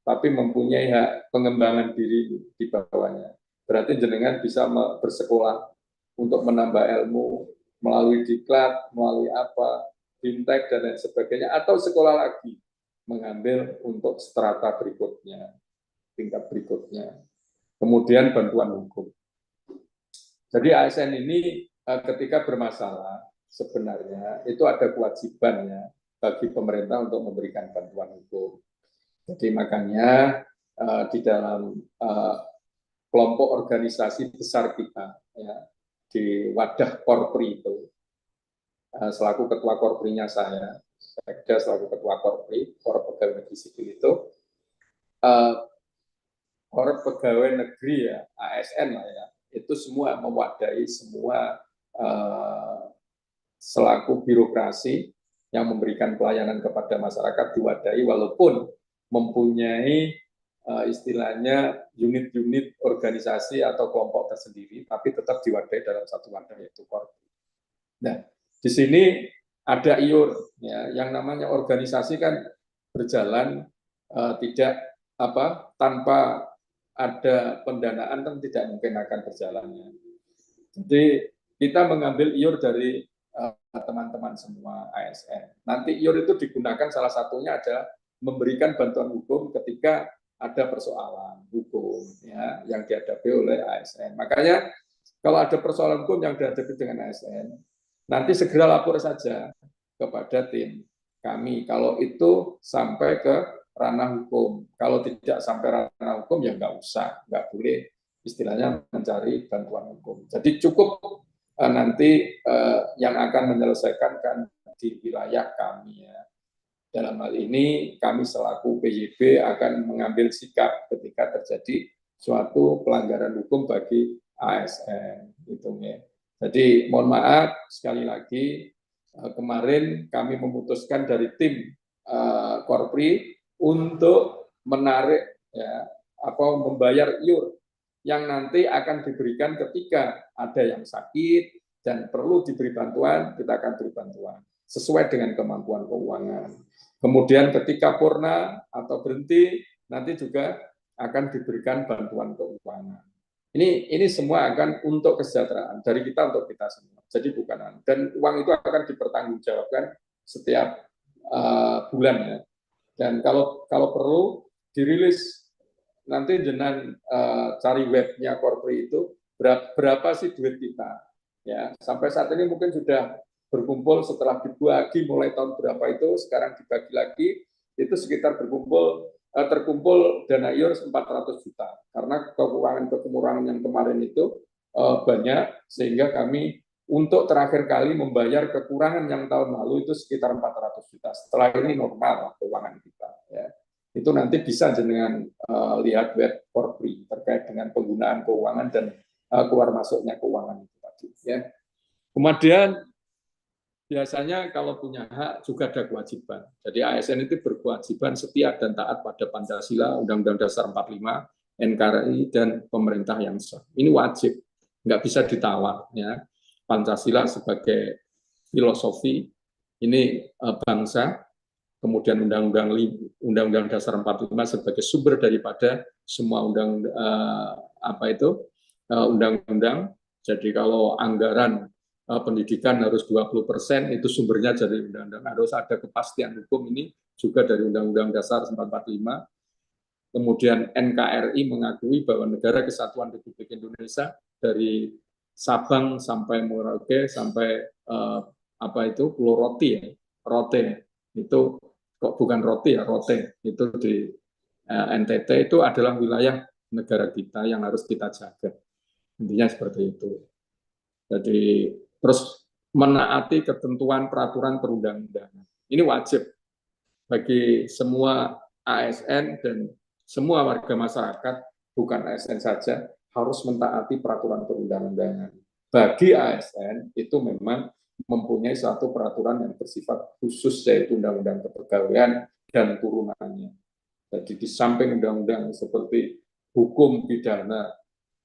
tapi mempunyai hak pengembangan diri di bawahnya. Berarti jenengan bisa bersekolah untuk menambah ilmu melalui diklat, melalui apa, fintech dan lain sebagainya, atau sekolah lagi mengambil untuk strata berikutnya, tingkat berikutnya. Kemudian bantuan hukum. Jadi ASN ini ketika bermasalah sebenarnya itu ada kewajibannya bagi pemerintah untuk memberikan bantuan hukum. Jadi makanya di dalam kelompok organisasi besar kita, ya, di wadah Korpri itu, selaku ketua Korprinya saya selaku ketua Korpri, Korp Pegawai Negeri Sipil itu, Korp Pegawai Negeri ya, ASN lah ya, itu semua mewadahi semua selaku birokrasi yang memberikan pelayanan kepada masyarakat diwadahi, walaupun mempunyai istilahnya unit-unit organisasi atau kelompok tersendiri, tapi tetap diwadahi dalam satu wadah, yaitu Korpri. Nah, di sini ada IUR, ya, yang namanya organisasi kan berjalan tidak tanpa ada pendanaan kan tidak mungkin akan berjalannya. Jadi kita mengambil IUR dari teman-teman semua ASN. Nanti IUR itu digunakan salah satunya adalah memberikan bantuan hukum ketika ada persoalan hukum, ya, yang dihadapi oleh ASN. Makanya kalau ada persoalan hukum yang dihadapi dengan ASN, nanti segera lapor saja kepada tim kami. Kalau itu sampai ke ranah hukum, kalau tidak sampai ranah hukum ya nggak usah, nggak boleh istilahnya mencari bantuan hukum. Jadi cukup nanti yang akan menyelesaikan kan di wilayah kami ya. Dalam hal ini kami selaku PYB akan mengambil sikap ketika terjadi suatu pelanggaran hukum bagi ASN gitu ya. Jadi mohon maaf sekali lagi kemarin kami memutuskan dari tim Korpri untuk menarik ya atau membayar iur yang nanti akan diberikan ketika ada yang sakit dan perlu diberi bantuan, kita akan beri bantuan sesuai dengan kemampuan keuangan. Kemudian ketika purna atau berhenti, nanti juga akan diberikan bantuan keuangan. Ini semua akan untuk kesejahteraan dari kita untuk kita semua. Jadi bukan, dan uang itu akan dipertanggungjawabkan setiap bulan ya. Dan kalau perlu dirilis nanti dengan cari webnya Korpri itu berapa sih duit kita ya. Sampai saat ini mungkin sudah berkumpul setelah dibagi mulai tahun berapa itu sekarang dibagi lagi itu sekitar terkumpul dana iur 400 juta karena kekurangan yang kemarin itu banyak sehingga kami untuk terakhir kali membayar kekurangan yang tahun lalu itu sekitar 400 juta. Setelah ini normal keuangan kita ya. Itu nanti bisa dengan lihat web Korpri terkait dengan penggunaan keuangan dan keluar masuknya keuangan itu tadi ya. Kemudian biasanya kalau punya hak juga ada kewajiban. Jadi ASN itu berkewajiban setia dan taat pada Pancasila, Undang-Undang Dasar 45, NKRI, dan pemerintah yang sah. Ini wajib, nggak bisa ditawar. Ya. Pancasila sebagai filosofi, ini bangsa, kemudian Undang-Undang Dasar 45 sebagai sumber daripada semua undang-undang. Jadi kalau anggaran pendidikan harus 20% itu sumbernya dari undang-undang, harus ada kepastian hukum, ini juga dari Undang-Undang Dasar 45. Kemudian NKRI mengakui bahwa Negara Kesatuan Republik Indonesia dari Sabang sampai Merauke sampai Pulau Roti ya, Rote itu kok bukan roti ya, Rote itu di NTT itu adalah wilayah negara kita yang harus kita jaga. Intinya seperti itu. Jadi terus menaati ketentuan peraturan perundang-undangan. Ini wajib bagi semua ASN dan semua warga masyarakat, bukan ASN saja, harus mentaati peraturan perundang-undangan. Bagi ASN itu memang mempunyai suatu peraturan yang bersifat khusus, yaitu Undang-Undang Kepegawaian dan turunannya. Jadi di samping undang-undang seperti hukum pidana,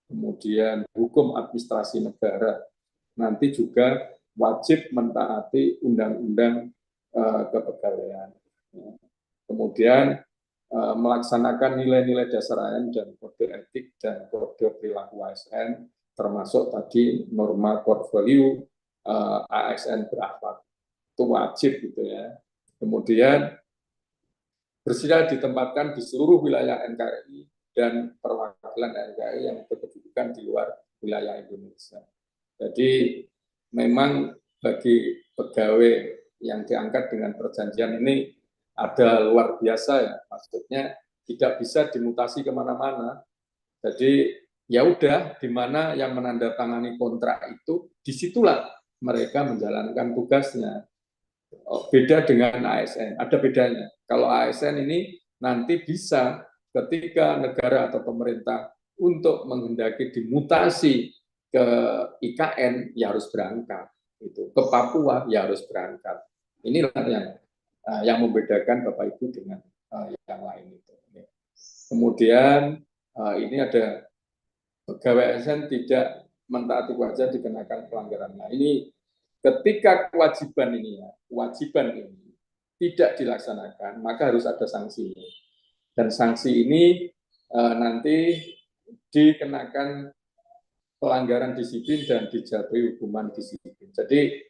kemudian hukum administrasi negara, nanti juga wajib mentaati undang-undang kepegawaian. Kemudian melaksanakan nilai-nilai dasar ASN dan kode etik dan kode perilaku ASN, termasuk tadi norma core value ASN berakhlak. Itu wajib gitu ya. Kemudian bersedia ditempatkan di seluruh wilayah NKRI dan perwakilan NKRI yang berkedudukan di luar wilayah Indonesia. Jadi memang bagi pegawai yang diangkat dengan perjanjian ini ada luar biasa ya, maksudnya tidak bisa dimutasi kemana-mana. Jadi ya udah, di mana yang menandatangani kontrak itu, disitulah mereka menjalankan tugasnya. Beda dengan ASN, ada bedanya. Kalau ASN ini nanti bisa ketika negara atau pemerintah untuk menghendaki dimutasi ke IKN, ya harus berangkat. Itu ke Papua, ya harus berangkat. Inilah yang membedakan Bapak Ibu dengan yang lain itu. Kemudian ini ada pegawai ASN tidak mentaati kewajiban dikenakan pelanggaran. Nah ini ketika kewajiban ini tidak dilaksanakan, maka harus ada sanksi. Dan sanksi ini nanti dikenakan pelanggaran disiplin dan dijatuhi hukuman disiplin. Jadi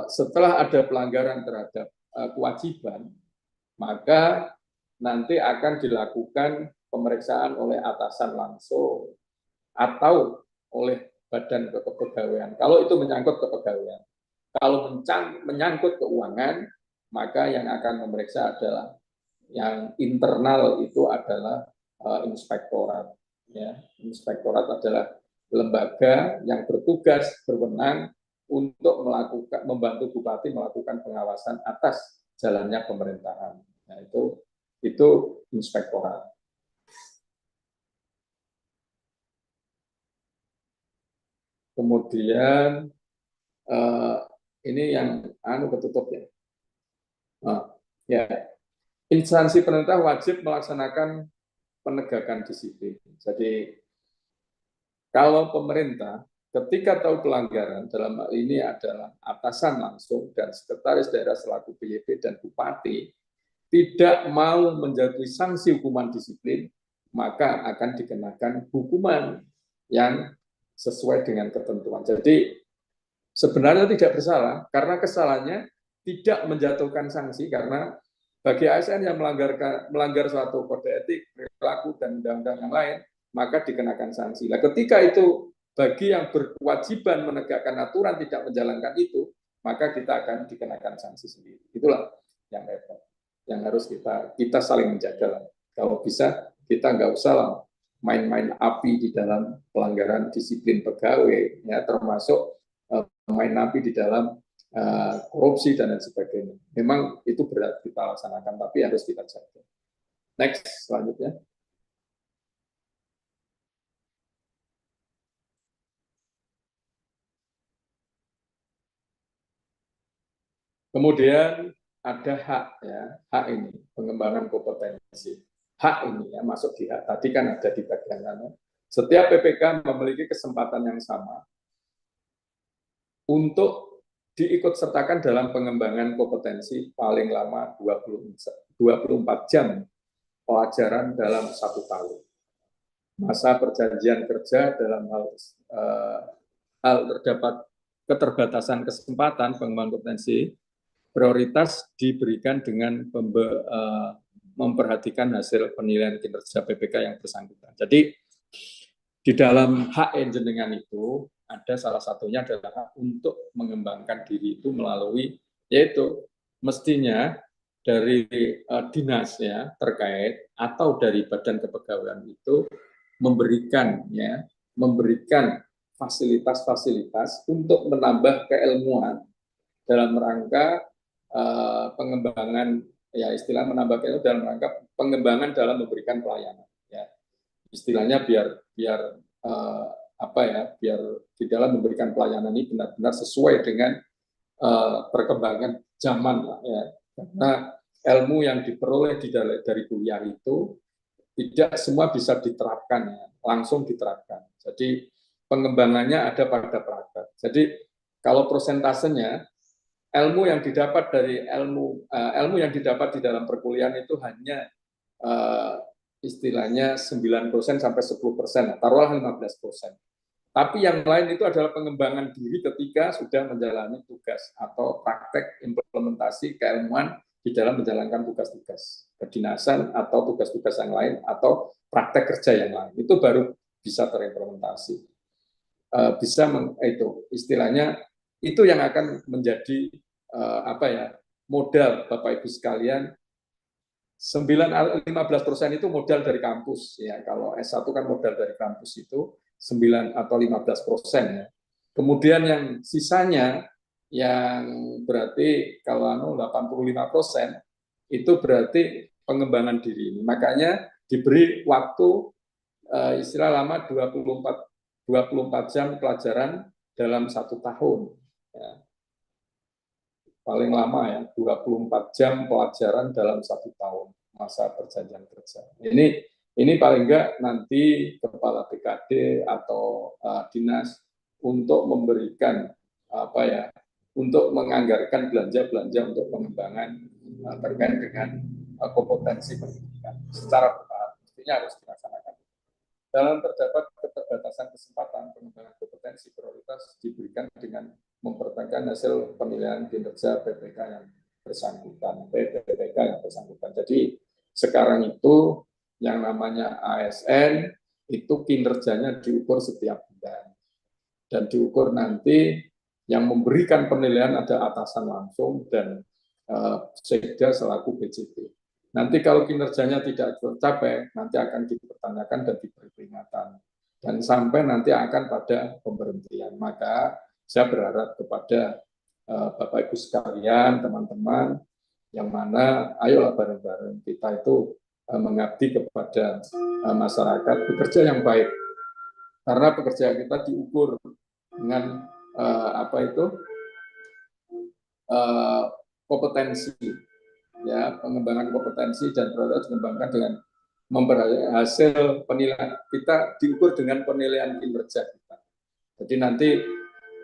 setelah ada pelanggaran terhadap kewajiban, maka nanti akan dilakukan pemeriksaan oleh atasan langsung atau oleh badan kepegawaian. Kalau itu menyangkut kepegawaian. Kalau menyangkut keuangan, maka yang akan memeriksa adalah yang internal itu adalah inspektorat. Ya, inspektorat adalah lembaga yang bertugas berwenang untuk membantu bupati melakukan pengawasan atas jalannya pemerintahan. Nah, itu inspektorat. Kemudian ini yang ketutup ya. Ya, instansi pemerintah wajib melaksanakan penegakan disiplin. Jadi kalau pemerintah ketika tahu pelanggaran, dalam hal ini adalah atasan langsung dan sekretaris daerah selaku PYP dan bupati, tidak mau menjatuhi sanksi hukuman disiplin, maka akan dikenakan hukuman yang sesuai dengan ketentuan. Jadi sebenarnya tidak bersalah karena kesalahannya tidak menjatuhkan sanksi, karena bagi ASN yang melanggar suatu kode etik, perilaku, dan undang-undang yang lain, maka dikenakan sanksi. Nah, ketika itu bagi yang berkewajiban menegakkan aturan tidak menjalankan itu, maka kita akan dikenakan sanksi sendiri. Itulah yang repot, yang harus kita saling menjaga. Kalau bisa kita nggak usah lah main-main api di dalam pelanggaran disiplin pegawai, ya, termasuk main api di dalam korupsi dan lain sebagainya. Memang itu berat kita laksanakan, tapi harus kita jaga. Next, selanjutnya. Kemudian ada hak, ya, hak ini pengembangan kompetensi. Hak ini ya masuk di hak. Tadi kan ada di bagian mana. Setiap PPK memiliki kesempatan yang sama untuk diikut sertakan dalam pengembangan kompetensi paling lama 24 jam pelajaran dalam 1 tahun. Masa perjanjian kerja dalam hal terdapat keterbatasan kesempatan pengembangan kompetensi prioritas diberikan dengan memperhatikan hasil penilaian kinerja PPK yang bersangkutan. Jadi di dalam hak jenengan itu ada salah satunya adalah untuk mengembangkan diri itu melalui, yaitu mestinya dari dinasnya terkait atau dari badan kepegawaian itu memberikan fasilitas-fasilitas untuk menambah keilmuan dalam rangka pengembangan, ya istilah menambah keilmuan dalam rangka pengembangan dalam memberikan pelayanan, ya istilahnya biar biar di dalam memberikan pelayanan ini benar-benar sesuai dengan perkembangan zaman, ya. Karena ilmu yang diperoleh dari kuliah itu tidak semua bisa diterapkan, ya, langsung diterapkan. Jadi pengembangannya ada pada praktek. Jadi kalau prosentasenya ilmu yang didapat dari ilmu yang didapat di dalam perkuliahan itu hanya istilahnya 9% sampai 10%, taruhlah 15%. Tapi yang lain itu adalah pengembangan diri ketika sudah menjalani tugas atau praktek implementasi keilmuan di dalam menjalankan tugas-tugas kedinasan atau tugas-tugas yang lain atau praktek kerja yang lain. Itu baru bisa terimplementasi. Itu istilahnya itu yang akan menjadi modal Bapak Ibu sekalian. 15% itu modal dari kampus, ya. Kalau S1 kan modal dari kampus itu 9 atau 15%, ya. Kemudian yang sisanya yang berarti kalau 85% itu berarti pengembangan diri. Makanya diberi waktu istilah lama 24 jam pelajaran dalam 1 tahun, ya. Paling lama ya 24 jam pelajaran dalam 1 tahun masa perjanjian kerja. Ini paling enggak nanti kepala BKD atau dinas untuk memberikan untuk menganggarkan belanja untuk pengembangan terkait dengan kompetensi pendidikan secara bertahap, mestinya harus dilaksanakan. Dalam terdapat keterbatasan kesempatan pengembangan kompetensi prioritas diberikan dengan mempertahankan hasil penilaian kinerja PPK yang bersangkutan, PPK yang bersangkutan. Jadi sekarang itu yang namanya ASN itu kinerjanya diukur setiap bulan dan diukur nanti yang memberikan penilaian ada atasan langsung dan sekda selaku BCP. Nanti kalau kinerjanya tidak tercapai, nanti akan dipertanyakan dan diberi peringatan. Dan sampai nanti akan pada pemberhentian. Maka saya berharap kepada Bapak Ibu sekalian, teman-teman, yang mana ayolah bareng-bareng kita itu mengabdi kepada masyarakat, bekerja yang baik. Karena pekerjaan kita diukur dengan apa itu kompetensi, ya, pengembangan kompetensi dan prioritas dikembangkan dengan memperoleh hasil penilaian. Kita diukur dengan penilaian kinerja kita. Jadi nanti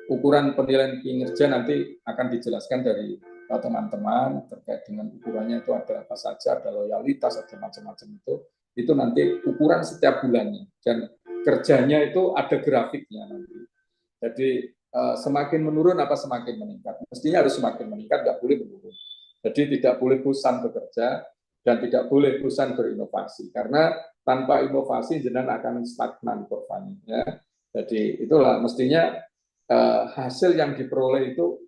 ukuran penilaian kinerja nanti akan dijelaskan dari teman-teman terkait dengan ukurannya itu ada apa saja, ada loyalitas, ada macam-macam itu nanti ukuran setiap bulannya dan kerjanya itu ada grafiknya nanti. Jadi semakin menurun apa semakin meningkat, mestinya harus semakin meningkat, nggak boleh menurun. Jadi tidak boleh bosan bekerja dan tidak boleh bosan berinovasi karena tanpa inovasi jenengan akan stagnan korbannya. Ya. Jadi itulah mestinya hasil yang diperoleh itu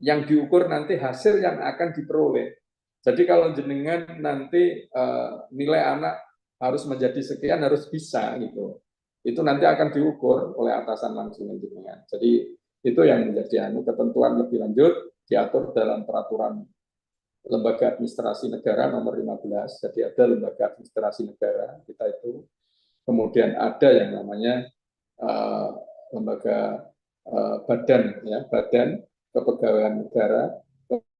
yang diukur nanti hasil yang akan diperoleh. Jadi kalau jenengan nanti nilai anak harus menjadi sekian harus bisa gitu. Itu nanti akan diukur oleh atasan langsung jenengan. Jadi itu yang menjadi ketentuan lebih lanjut diatur dalam peraturan Lembaga Administrasi Negara nomor 15. Jadi ada Lembaga Administrasi Negara kita itu. Kemudian ada yang namanya lembaga badan, ya, Badan Kepegawaian Negara.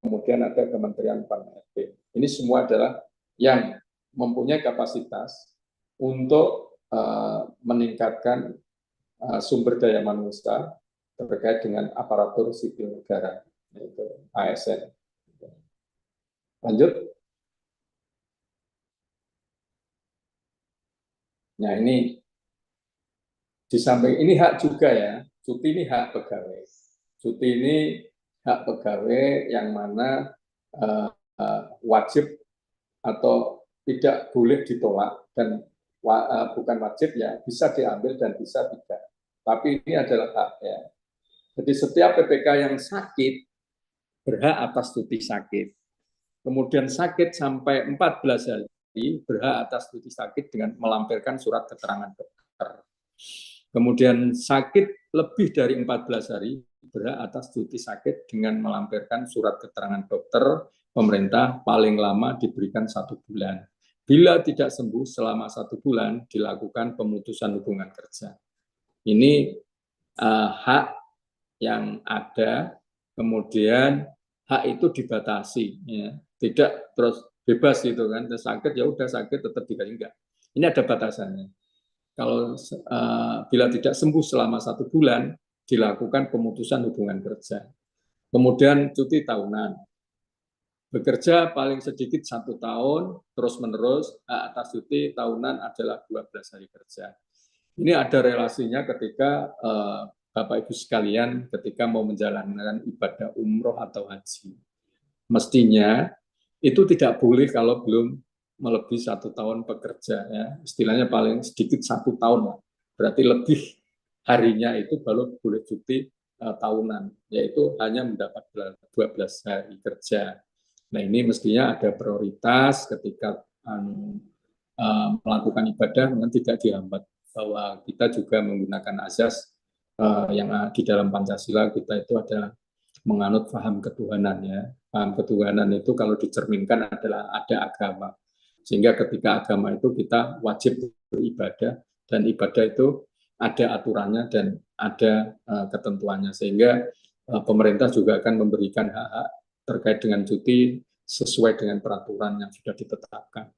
Kemudian ada Kementerian PAN-RB. Ini semua adalah yang mempunyai kapasitas untuk meningkatkan sumber daya manusia terkait dengan aparatur sipil negara, yaitu ASN. Lanjut. Nah ini di samping ini hak juga ya, cuti ini hak pegawai. Cuti ini hak pegawai yang mana wajib atau tidak boleh ditolak dan bukan wajib ya, bisa diambil dan bisa tidak. Tapi ini adalah hak ya. Jadi setiap PPK yang sakit berhak atas cuti sakit. Kemudian sakit sampai 14 hari berhak atas cuti sakit dengan melampirkan surat keterangan dokter. Kemudian sakit lebih dari 14 hari berhak atas cuti sakit dengan melampirkan surat keterangan dokter pemerintah paling lama diberikan 1 bulan. Bila tidak sembuh selama 1 bulan dilakukan pemutusan hubungan kerja. Ini hak yang ada, kemudian hak itu dibatasi, ya. Tidak terus bebas gitu kan, sakit ya udah sakit tetap dikasih, enggak. Ini ada batasannya. Kalau bila tidak sembuh selama 1 bulan dilakukan pemutusan hubungan kerja. Kemudian cuti tahunan. Bekerja paling sedikit 1 tahun terus menerus atas cuti tahunan adalah 12 hari kerja. Ini ada relasinya ketika Bapak Ibu sekalian ketika mau menjalankan ibadah umroh atau haji. Mestinya itu tidak boleh kalau belum melebihi 1 tahun bekerja ya. Istilahnya paling sedikit 1 tahun lah. Berarti lebih harinya itu baru boleh cuti tahunan, yaitu hanya mendapat 12 hari kerja. Nah ini mestinya ada prioritas ketika melakukan ibadah dengan tidak dihambat, bahwa kita juga menggunakan azas yang di dalam Pancasila kita itu ada menganut paham ketuhanan ya. Paham ketuhanan itu kalau dicerminkan adalah ada agama. Sehingga ketika agama itu kita wajib beribadah dan ibadah itu ada aturannya dan ada ketentuannya. Sehingga pemerintah juga akan memberikan hak-hak terkait dengan cuti sesuai dengan peraturan yang sudah ditetapkan.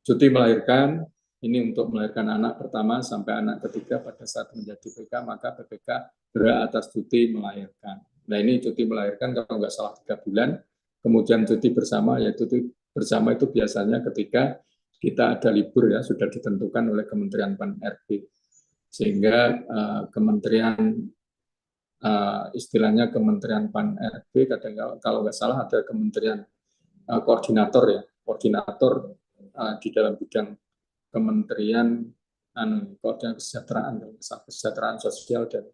Cuti melahirkan, ini untuk melahirkan anak pertama sampai anak ketiga pada saat menjadi PK, maka PPK berhak atas cuti melahirkan. Nah ini cuti melahirkan kalau nggak salah 3 bulan, kemudian cuti bersama, yaitu cuti bersama itu biasanya ketika kita ada libur ya, sudah ditentukan oleh Kementerian PAN-RB. Sehingga kementerian istilahnya Kementerian PAN-RB, kadang kalau nggak salah ada kementerian koordinator ya, koordinator di dalam bidang kementerian koordinasi kesejahteraan sosial dan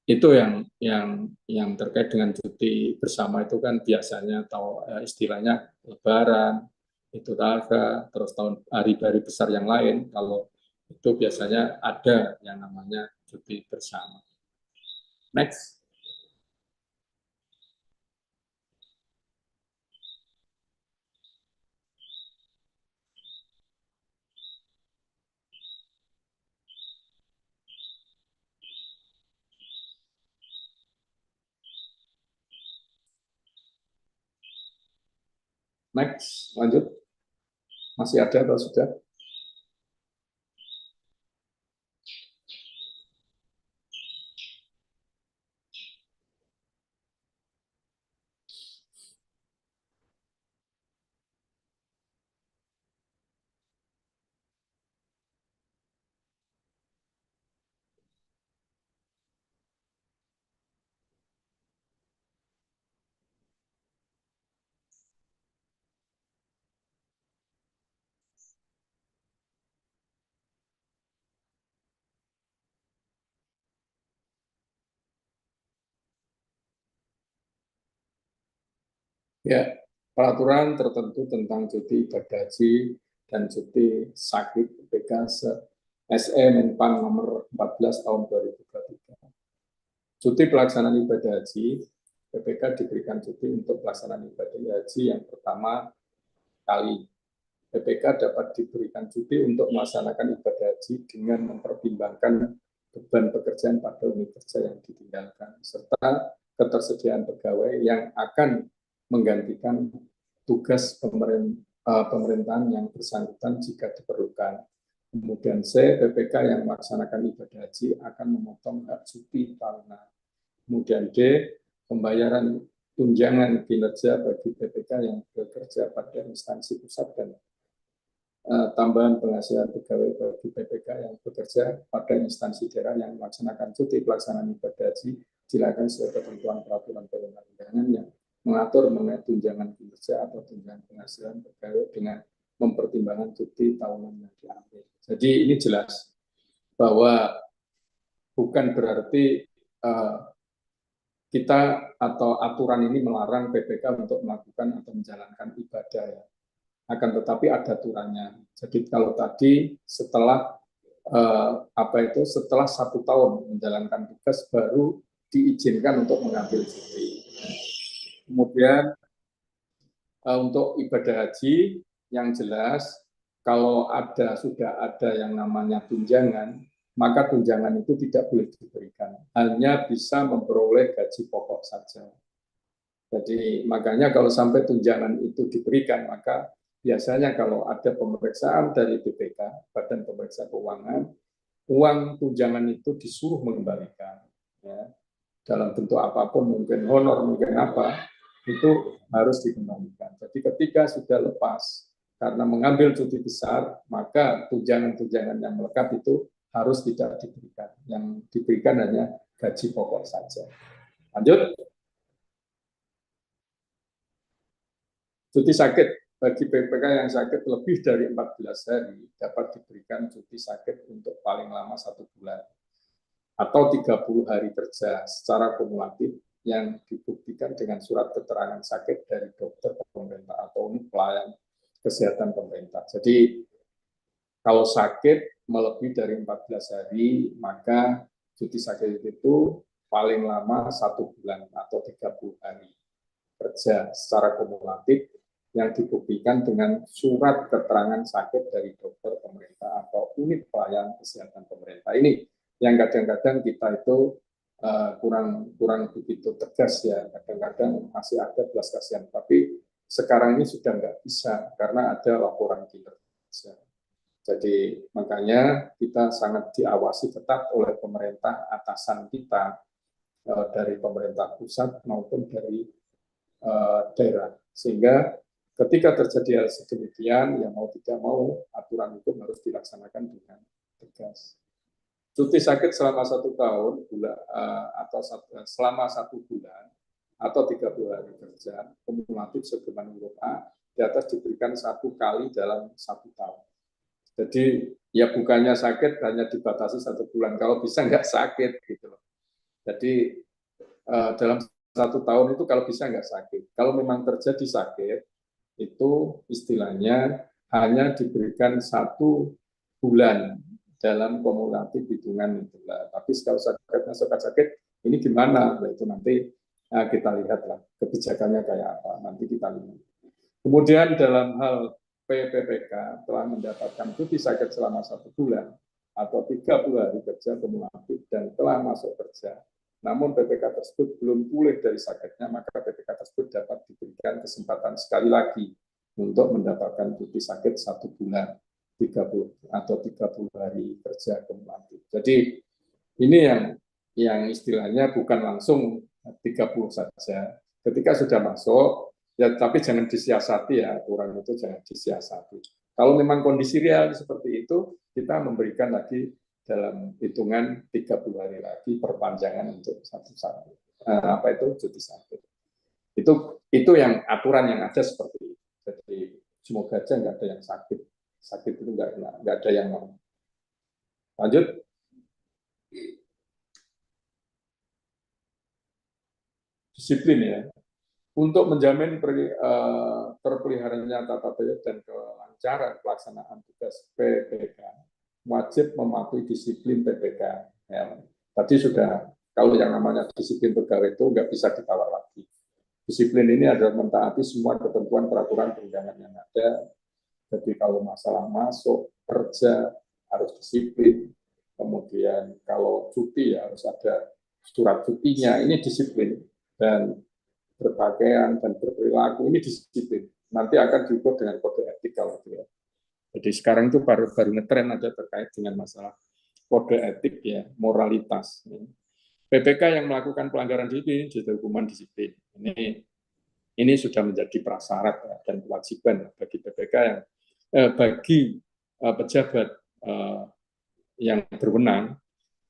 itu yang terkait dengan cuti bersama itu kan biasanya atau istilahnya Lebaran, Idul Adha, terus hari-hari besar yang lain, kalau itu biasanya ada yang namanya cuti bersama. Next. Next, lanjut. Masih ada atau sudah? Ya, peraturan tertentu tentang cuti ibadah haji dan cuti sakit PPK SE Menpan nomor 14 tahun 2023. Cuti pelaksanaan ibadah haji, PPK diberikan cuti untuk pelaksanaan ibadah haji yang pertama kali. PPK dapat diberikan cuti untuk melaksanakan ibadah haji dengan mempertimbangkan beban pekerjaan pada unit kerja yang ditinggalkan, serta ketersediaan pegawai yang akan menggantikan tugas pemerintahan yang bersangkutan jika diperlukan. Kemudian C, PPK yang melaksanakan ibadah haji akan memotong hak cuti tahunan. Kemudian D, pembayaran tunjangan kinerja bagi PPK yang bekerja pada instansi pusat dan tambahan penghasilan pegawai bagi PPK yang bekerja pada instansi daerah yang melaksanakan cuti pelaksanaan ibadah haji dilakukan sesuai ketentuan peraturan perundang-undangan yang mengatur mengenai tunjangan kinerja atau tunjangan penghasilan pegawai dengan mempertimbangkan cuti tahunan yang diambil. Jadi ini jelas bahwa bukan berarti kita atau aturan ini melarang PPK untuk melakukan atau menjalankan ibadah ya. Akan tetapi ada aturannya. Jadi kalau tadi setelah setelah 1 tahun menjalankan tugas baru diizinkan untuk mengambil cuti. Kemudian untuk ibadah haji yang jelas kalau sudah ada yang namanya tunjangan, maka tunjangan itu tidak boleh diberikan, hanya bisa memperoleh gaji pokok saja. Jadi makanya kalau sampai tunjangan itu diberikan, maka biasanya kalau ada pemeriksaan dari BPK, Badan Pemeriksa Keuangan, uang tunjangan itu disuruh mengembalikan. Ya. Dalam bentuk apapun, mungkin honor, mungkin apa, itu harus dikembalikan. Jadi ketika sudah lepas, karena mengambil cuti besar, maka tunjangan-tunjangan yang melekat itu harus tidak diberikan. Yang diberikan hanya gaji pokok saja. Lanjut. Cuti sakit bagi PPK yang sakit lebih dari 14 hari dapat diberikan cuti sakit untuk paling lama 1 bulan atau 30 hari kerja secara kumulatif yang dibuktikan dengan surat keterangan sakit dari dokter pemerintah atau unit pelayan kesehatan pemerintah. Jadi kalau sakit melebihi dari 14 hari, maka cuti sakit itu paling lama 1 bulan atau 30 hari kerja secara kumulatif yang dibuktikan dengan surat keterangan sakit dari dokter pemerintah atau unit pelayan kesehatan pemerintah. Ini yang kadang-kadang kita itu kurang begitu tegas ya, kadang-kadang masih ada belas kasihan, tapi sekarang ini sudah nggak bisa karena ada laporan kinerja. Jadi makanya kita sangat diawasi ketat oleh pemerintah atasan kita dari pemerintah pusat maupun dari daerah, sehingga ketika terjadi hal sedemikian, yang mau tidak mau aturan itu harus dilaksanakan dengan tegas. Cuti sakit selama 1 tahun atau selama 1 bulan atau 30 hari kerja kumulatif sebagaimana huruf A di atas diberikan 1 kali dalam 1 tahun. Jadi ya bukannya sakit hanya dibatasi 1 bulan, kalau bisa nggak sakit gitu loh. Jadi dalam 1 tahun itu kalau bisa nggak sakit. Kalau memang terjadi sakit, itu istilahnya hanya diberikan 1 bulan dalam kumulatif hitungan itulah. Tapi kalau sakit ini gimana? Nah, itu nanti kita lihatlah kebijakannya kayak apa. Nanti kita lihat. Kemudian dalam hal PPPK telah mendapatkan cuti sakit selama 1 bulan atau 30 hari kerja kumulatif dan telah masuk kerja. Namun PPK tersebut belum pulih dari sakitnya, maka PPK tersebut dapat diberikan kesempatan sekali lagi untuk mendapatkan cuti sakit 1 bulan 30 atau 30 hari kerja kumulatif. Jadi ini yang istilahnya bukan langsung 30 saja. Ketika sudah masuk, ya tapi jangan disiasati ya, aturan itu jangan disiasati. Kalau memang kondisi real seperti itu, kita memberikan lagi dalam hitungan 30 hari lagi perpanjangan untuk apa itu cuti sakit. Itu yang aturan yang ada seperti itu. Jadi semoga aja nggak ada yang sakit. Sakit itu nggak ada yang mau. Lanjut. Disiplin ya. Untuk menjamin terpeliharanya tata tertib dan kelancaran pelaksanaan tugas PPK, wajib mematuhi disiplin PPK. Ya. Tadi sudah, kalau yang namanya disiplin pegawai itu nggak bisa ditawar lagi. Disiplin ini adalah mentaati semua ketentuan peraturan perundangan yang ada. Jadi kalau masalah masuk kerja harus disiplin. Kemudian kalau cuti ya harus ada surat cutinya. Ini disiplin. Dan berpakaian dan berperilaku ini disiplin. Nanti akan diukur dengan kode etik kalau tidak. Jadi sekarang itu baru ngetren aja terkait dengan masalah kode etik ya, moralitas. PPK yang melakukan pelanggaran disiplin jadi hukuman disiplin. Ini sudah menjadi prasyarat ya, dan kewajiban bagi PPK yang bagi pejabat yang berwenang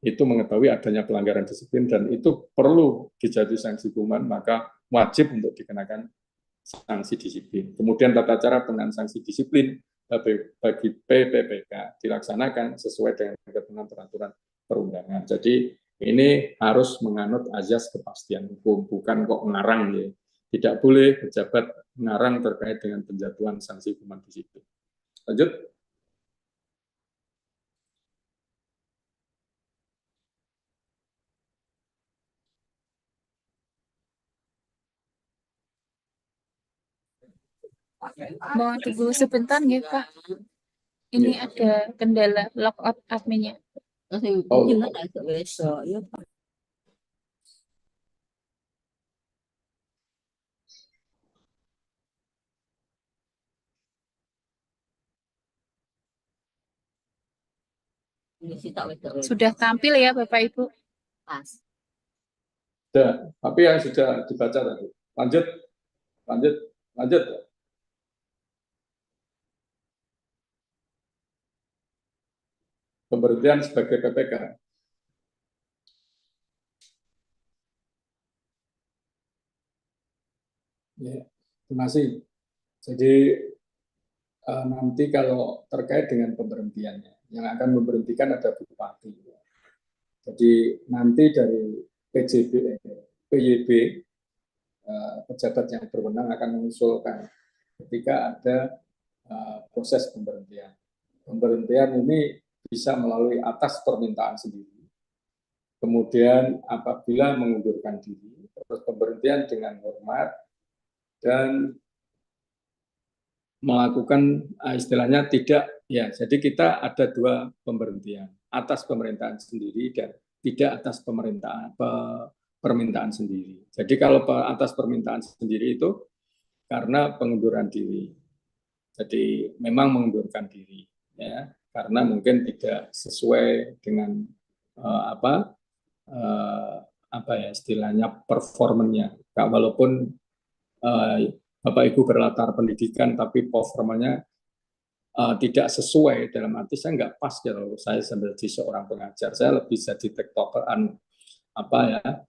itu mengetahui adanya pelanggaran disiplin dan itu perlu dijatuhi sanksi hukuman, maka wajib untuk dikenakan sanksi disiplin. Kemudian tata cara pengenaan sanksi disiplin bagi PPPK dilaksanakan sesuai dengan ketentuan peraturan perundangan. Jadi ini harus menganut azas kepastian hukum, bukan kok ngarang ya. Tidak boleh pejabat ngarang terkait dengan penjatuhan sanksi hukuman disiplin. Lanjut.
Mau tunggu sebentar nih Pak. Ini ada kendala logout adminnya.
Oh.
Sudah tampil ya Bapak Ibu?
Sudah, tapi yang sudah dibaca tadi. Lanjut, lanjut, lanjut. Pemberhentian sebagai PPK. Ya, terima kasih. Jadi nanti kalau terkait dengan pemberhentiannya, yang akan memberhentikan ada bupati. Jadi nanti dari PYB, pejabat yang berwenang akan mengusulkan ketika ada proses pemberhentian. Pemberhentian ini bisa melalui atas permintaan sendiri. Kemudian apabila mengundurkan diri, terus pemberhentian dengan hormat dan melakukan istilahnya tidak ya. Jadi kita ada dua pemberhentian, atas pemerintahan sendiri dan tidak atas permintaan sendiri. Jadi kalau atas permintaan sendiri itu karena pengunduran diri. Jadi memang mengundurkan diri ya, karena mungkin tidak sesuai dengan apa ya istilahnya performanya. Walaupun Bapak Ibu berlatar pendidikan tapi performanya tidak sesuai, dalam arti saya nggak pas kalau saya menjadi seorang pengajar, saya lebih jadi tektokeran apa ya,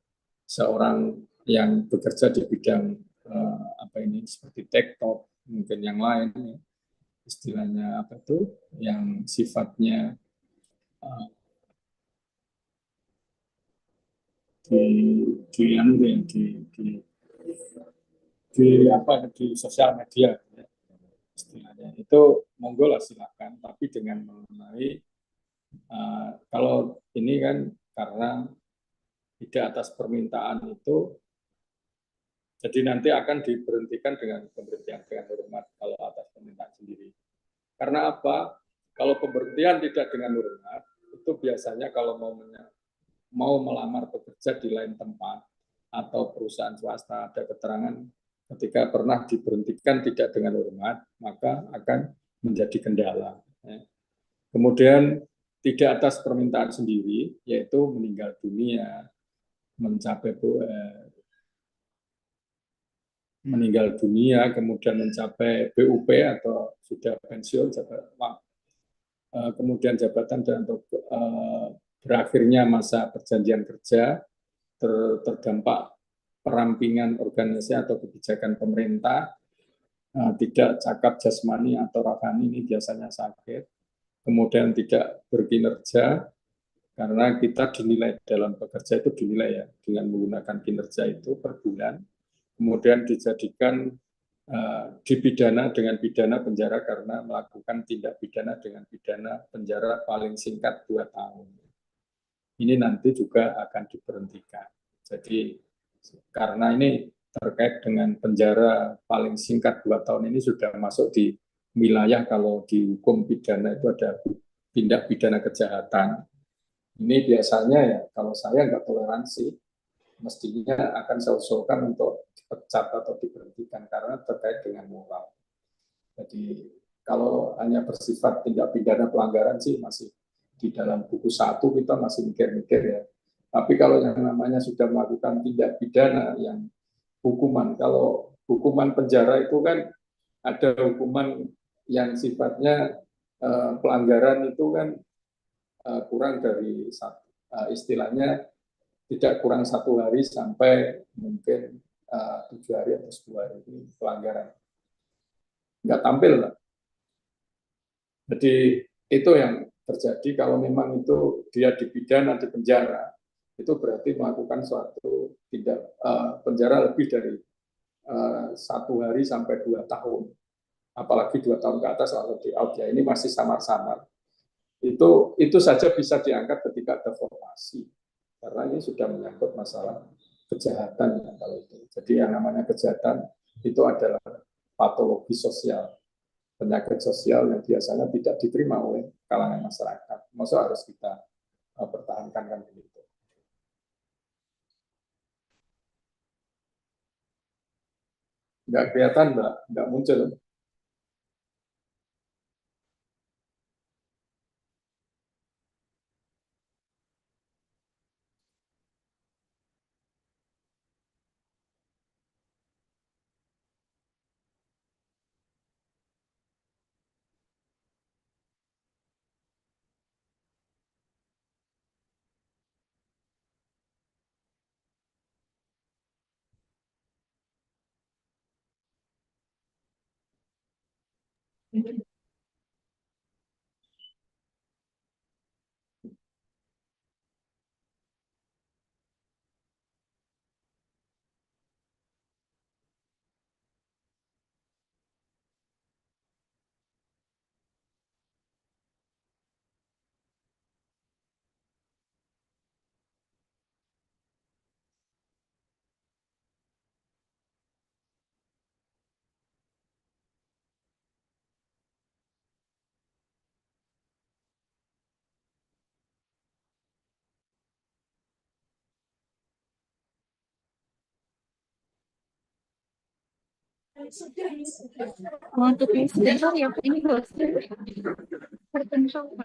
seorang yang bekerja di bidang apa ini seperti tektok, mungkin yang lain ya, istilahnya apa itu yang sifatnya di sosial media ya, istilahnya itu monggo lah silakan, tapi dengan mengenai kalau ini kan karena tidak atas permintaan itu, jadi nanti akan diberhentikan dengan pemberhentian dengan hormat kalau atas permintaan sendiri. Karena apa? Kalau pemberhentian tidak dengan hormat itu biasanya kalau mau melamar bekerja di lain tempat atau perusahaan swasta ada keterangan ketika pernah diberhentikan tidak dengan hormat, maka akan menjadi kendala. Kemudian tidak atas permintaan sendiri, yaitu meninggal dunia, mencapai meninggal dunia, kemudian mencapai BUP atau sudah pensiun, kemudian jabatan dan untuk berakhirnya masa perjanjian kerja, terdampak perampingan organisasi atau kebijakan pemerintah, tidak cakap jasmani atau rohani, ini biasanya sakit, kemudian tidak berkinerja, karena kita dinilai dalam bekerja itu dinilai ya dengan menggunakan kinerja itu per bulan, kemudian dijadikan dipidana dengan pidana penjara karena melakukan tindak pidana dengan pidana penjara paling singkat 2 tahun. Ini nanti juga akan diberhentikan. Jadi karena ini terkait dengan penjara paling singkat 2 tahun ini sudah masuk di wilayah kalau di hukum pidana itu ada tindak pidana kejahatan. Ini biasanya ya kalau saya nggak toleransi, mestinya akan saya usulkan untuk dipecat atau diberhentikan karena terkait dengan moral. Jadi kalau hanya bersifat tindak pidana pelanggaran sih masih di dalam buku 1 kita masih mikir-mikir ya. Tapi kalau yang namanya sudah melakukan tindak pidana yang hukuman, kalau hukuman penjara itu kan ada hukuman yang sifatnya pelanggaran itu kan kurang dari istilahnya tidak kurang 1 hari sampai mungkin 7 hari atau 10 hari ini pelanggaran nggak tampil lah. Jadi itu yang terjadi kalau memang itu dia dipidana di penjara, itu berarti melakukan suatu tindak penjara lebih dari 1 hari sampai 2 tahun, apalagi 2 tahun ke atas kalau di out ya ini masih samar-samar. Itu saja bisa diangkat ketika ada formasi, karena ini sudah menyangkut masalah kejahatan ya, kalau itu. Jadi yang namanya kejahatan itu adalah patologi sosial, penyakit sosial yang biasanya tidak diterima oleh kalangan masyarakat. Maksud harus kita pertahankan kan begitu. Nggak kelihatan, Mbak, nggak muncul.
Untuk insidental ya ini harus tertentu.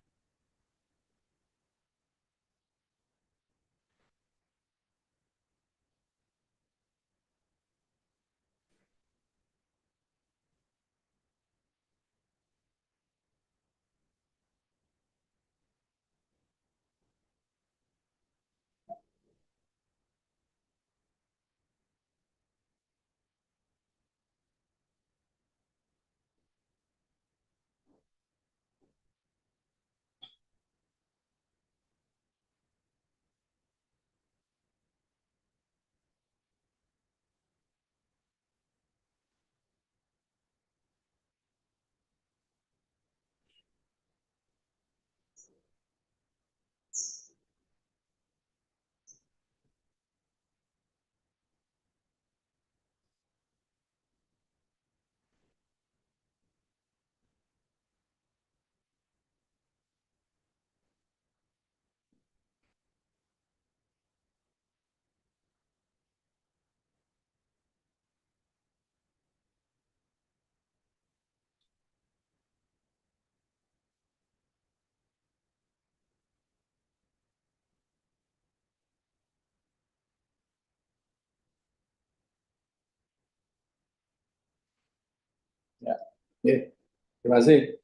Oke, terima kasih.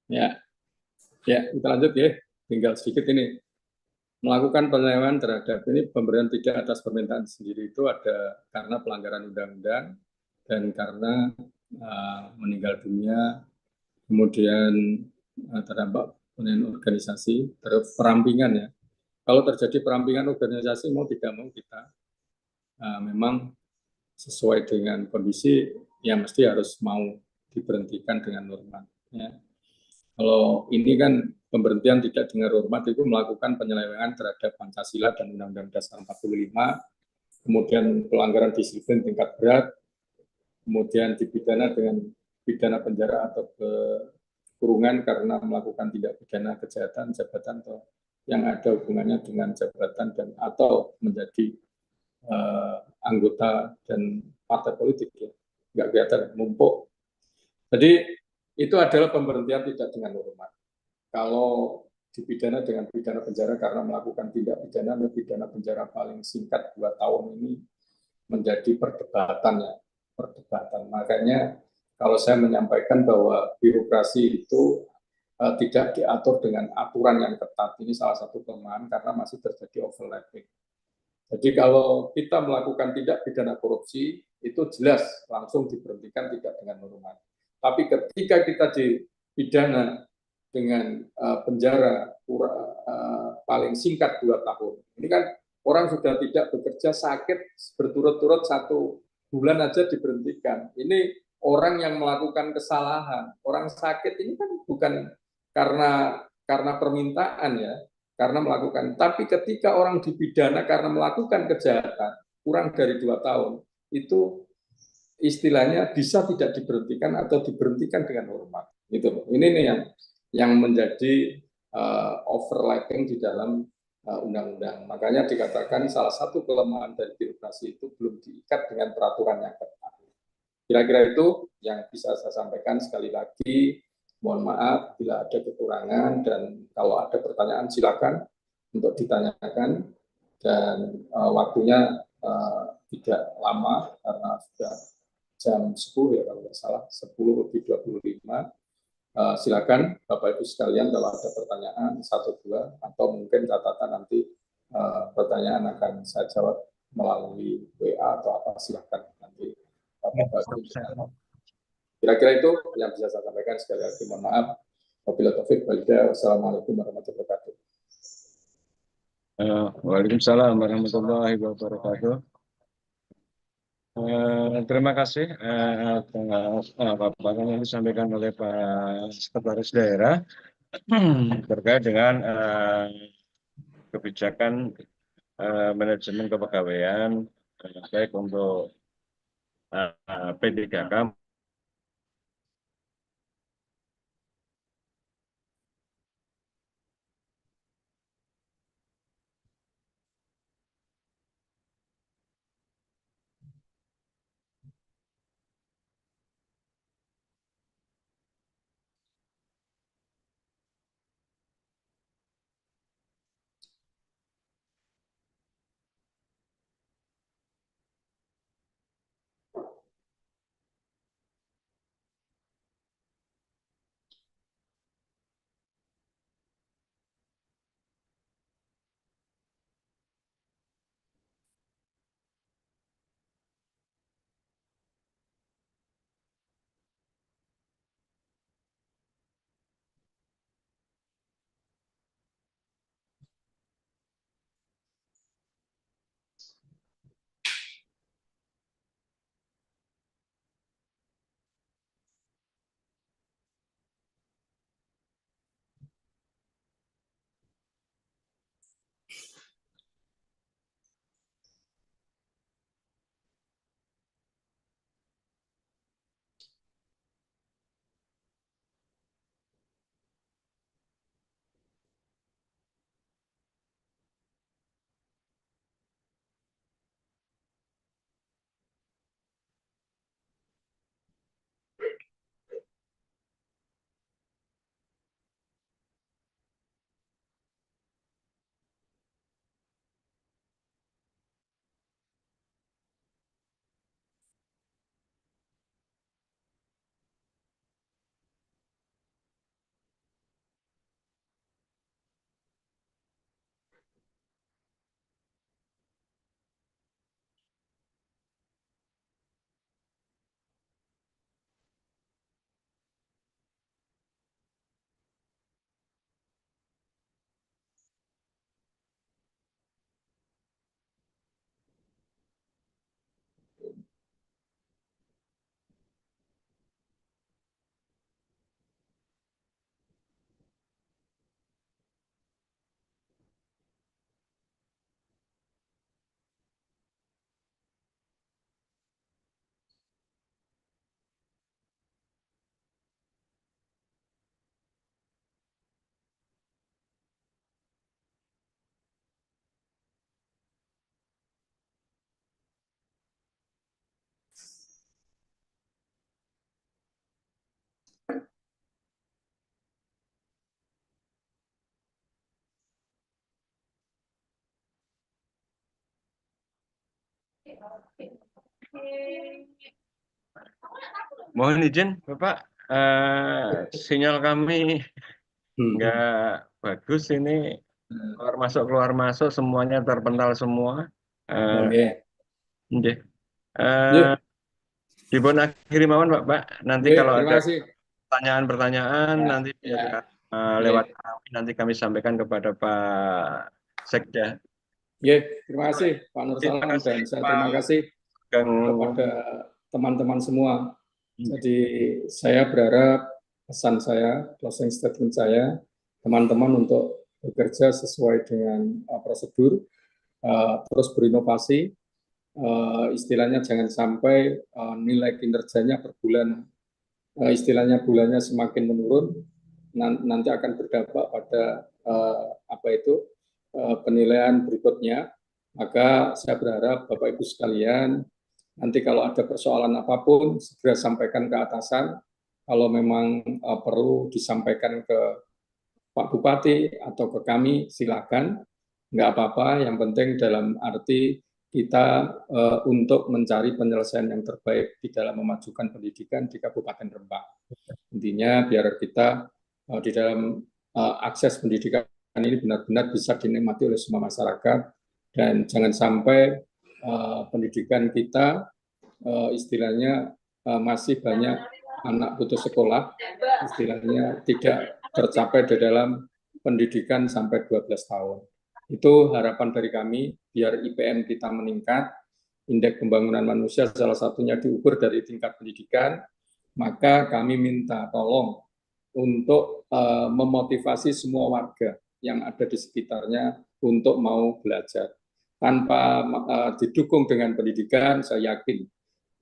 Ya, ya, kita lanjut ya. Tinggal sedikit ini. Melakukan penyelewengan terhadap ini pemberian tidak atas permintaan sendiri itu ada karena pelanggaran undang-undang dan karena meninggal dunia, kemudian terdampak penyelenggaraan organisasi, terus perampingan ya. Kalau terjadi perampingan organisasi mau tidak mau kita memang sesuai dengan kondisi yang mesti harus mau diberhentikan dengan norma. Ya. Kalau ini kan pemberhentian tidak dengan hormat itu melakukan penyelewengan terhadap Pancasila dan Undang-Undang Dasar 45, kemudian pelanggaran disiplin tingkat berat, kemudian dipidana dengan pidana penjara atau kurungan karena melakukan tindak pidana kejahatan jabatan atau yang ada hubungannya dengan jabatan dan atau menjadi anggota dan partai politik ya, nggak kelihatan numpuk. Jadi itu adalah pemberhentian tidak dengan hormat. Kalau dipidana dengan pidana penjara karena melakukan tindak pidana dan pidana penjara paling singkat 2 tahun ini menjadi perdebatan ya, perdebatan. Makanya kalau saya menyampaikan bahwa birokrasi itu tidak diatur dengan aturan yang ketat, ini salah satu kelemahan karena masih terjadi overlapping. Jadi kalau kita melakukan tindak pidana korupsi, itu jelas langsung diberhentikan tidak dengan hormat. Tapi ketika kita dipidana dengan penjara paling singkat 2 tahun, ini kan orang sudah tidak bekerja sakit berturut-turut 1 bulan aja diberhentikan. Ini orang yang melakukan kesalahan, orang sakit ini kan bukan karena permintaan ya, karena melakukan. Tapi ketika orang dipidana karena melakukan kejahatan kurang dari 2 tahun, itu istilahnya bisa tidak diberhentikan atau diberhentikan dengan hormat. Gitu. Ini nih yang menjadi overlapping di dalam undang-undang. Makanya dikatakan salah satu kelemahan dari birokrasi itu belum diikat dengan peraturan yang ketat. Kira-kira itu yang bisa saya sampaikan. Sekali lagi, mohon maaf bila ada kekurangan dan kalau ada pertanyaan silakan untuk ditanyakan dan waktunya tidak lama karena sudah jam 10 ya kalau nggak salah, 10 lebih 25. Silakan Bapak Ibu sekalian kalau ada pertanyaan 1-2 atau mungkin catatan nanti pertanyaan akan saya jawab melalui WA atau apa silakan nanti Bapak Ibu. Kira-kira itu yang bisa saya sampaikan. Sekali lagi mohon maaf. Wabillahi taufiq walhidayah. Wassalamualaikum warahmatullahi wabarakatuh.
Waalaikumsalam warahmatullahi wabarakatuh. Terima kasih paparan yang disampaikan oleh Pak Sekretaris Daerah terkait dengan kebijakan manajemen kepegawaian baik untuk P3K Mohon izin, Bapak, sinyal kami nggak bagus ini, keluar masuk semuanya terpental semua.
Oke.
Nggih.
Nggih.
Dipun akhiri mawon, Pak. Nanti
Nggih,
kalau
terima
ada
kasih.
pertanyaan-pertanyaan
Ya,
nanti
ya.
lewat kami, nanti kami sampaikan kepada Pak Sekda.
Terima kasih Pak Nur
Terima
Salam,
kasih,
dan saya terima kasih kepada teman-teman semua. Jadi saya berharap pesan saya, closing statement saya, teman-teman untuk bekerja sesuai dengan prosedur, terus berinovasi, istilahnya jangan sampai nilai kinerjanya per bulan, istilahnya bulannya semakin menurun, nanti akan berdampak pada penilaian berikutnya. Maka saya berharap Bapak Ibu sekalian, nanti kalau ada persoalan apapun segera sampaikan ke atasan. Kalau memang perlu disampaikan ke Pak Bupati atau ke kami, silakan, nggak apa-apa. Yang penting dalam arti kita untuk mencari penyelesaian yang terbaik di dalam memajukan pendidikan di Kabupaten Rembang. Intinya biar kita di dalam akses pendidikan ini benar-benar bisa dinikmati oleh semua masyarakat, dan jangan sampai pendidikan kita istilahnya masih banyak anak putus sekolah, istilahnya tidak tercapai di dalam pendidikan sampai 12 tahun. Itu harapan dari kami, biar IPM kita meningkat, indeks pembangunan manusia salah satunya diukur dari tingkat pendidikan. Maka kami minta tolong untuk memotivasi semua warga yang ada di sekitarnya untuk mau belajar. Tanpa didukung dengan pendidikan, saya yakin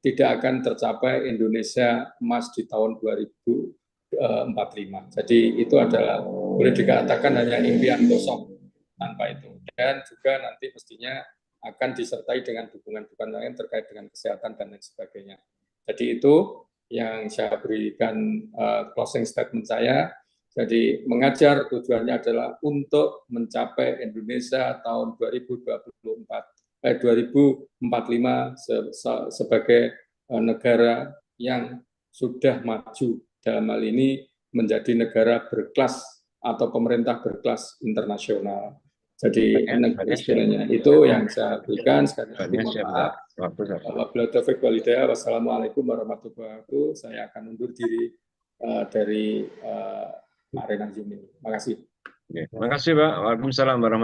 tidak akan tercapai Indonesia emas di tahun 2045. Jadi itu adalah boleh dikatakan hanya impian kosong tanpa itu. Dan juga nanti mestinya akan disertai dengan dukungan-dukungan lain terkait dengan kesehatan dan lain sebagainya. Jadi itu yang saya berikan closing statement saya. Jadi mengajar tujuannya adalah untuk mencapai Indonesia tahun 2045 sebagai negara yang sudah maju, dalam hal ini menjadi negara berkelas atau pemerintah berkelas internasional. Jadi istilahnya itu yang saya berikan. Sekali lagi mohon maaf. Wassalamualaikum warahmatullahi wabarakatuh. Saya akan undur diri dari arena Zoom ini. Terima kasih.
Terima kasih, Pak. Waalaikumsalam warahmatullahi wabarakatuh.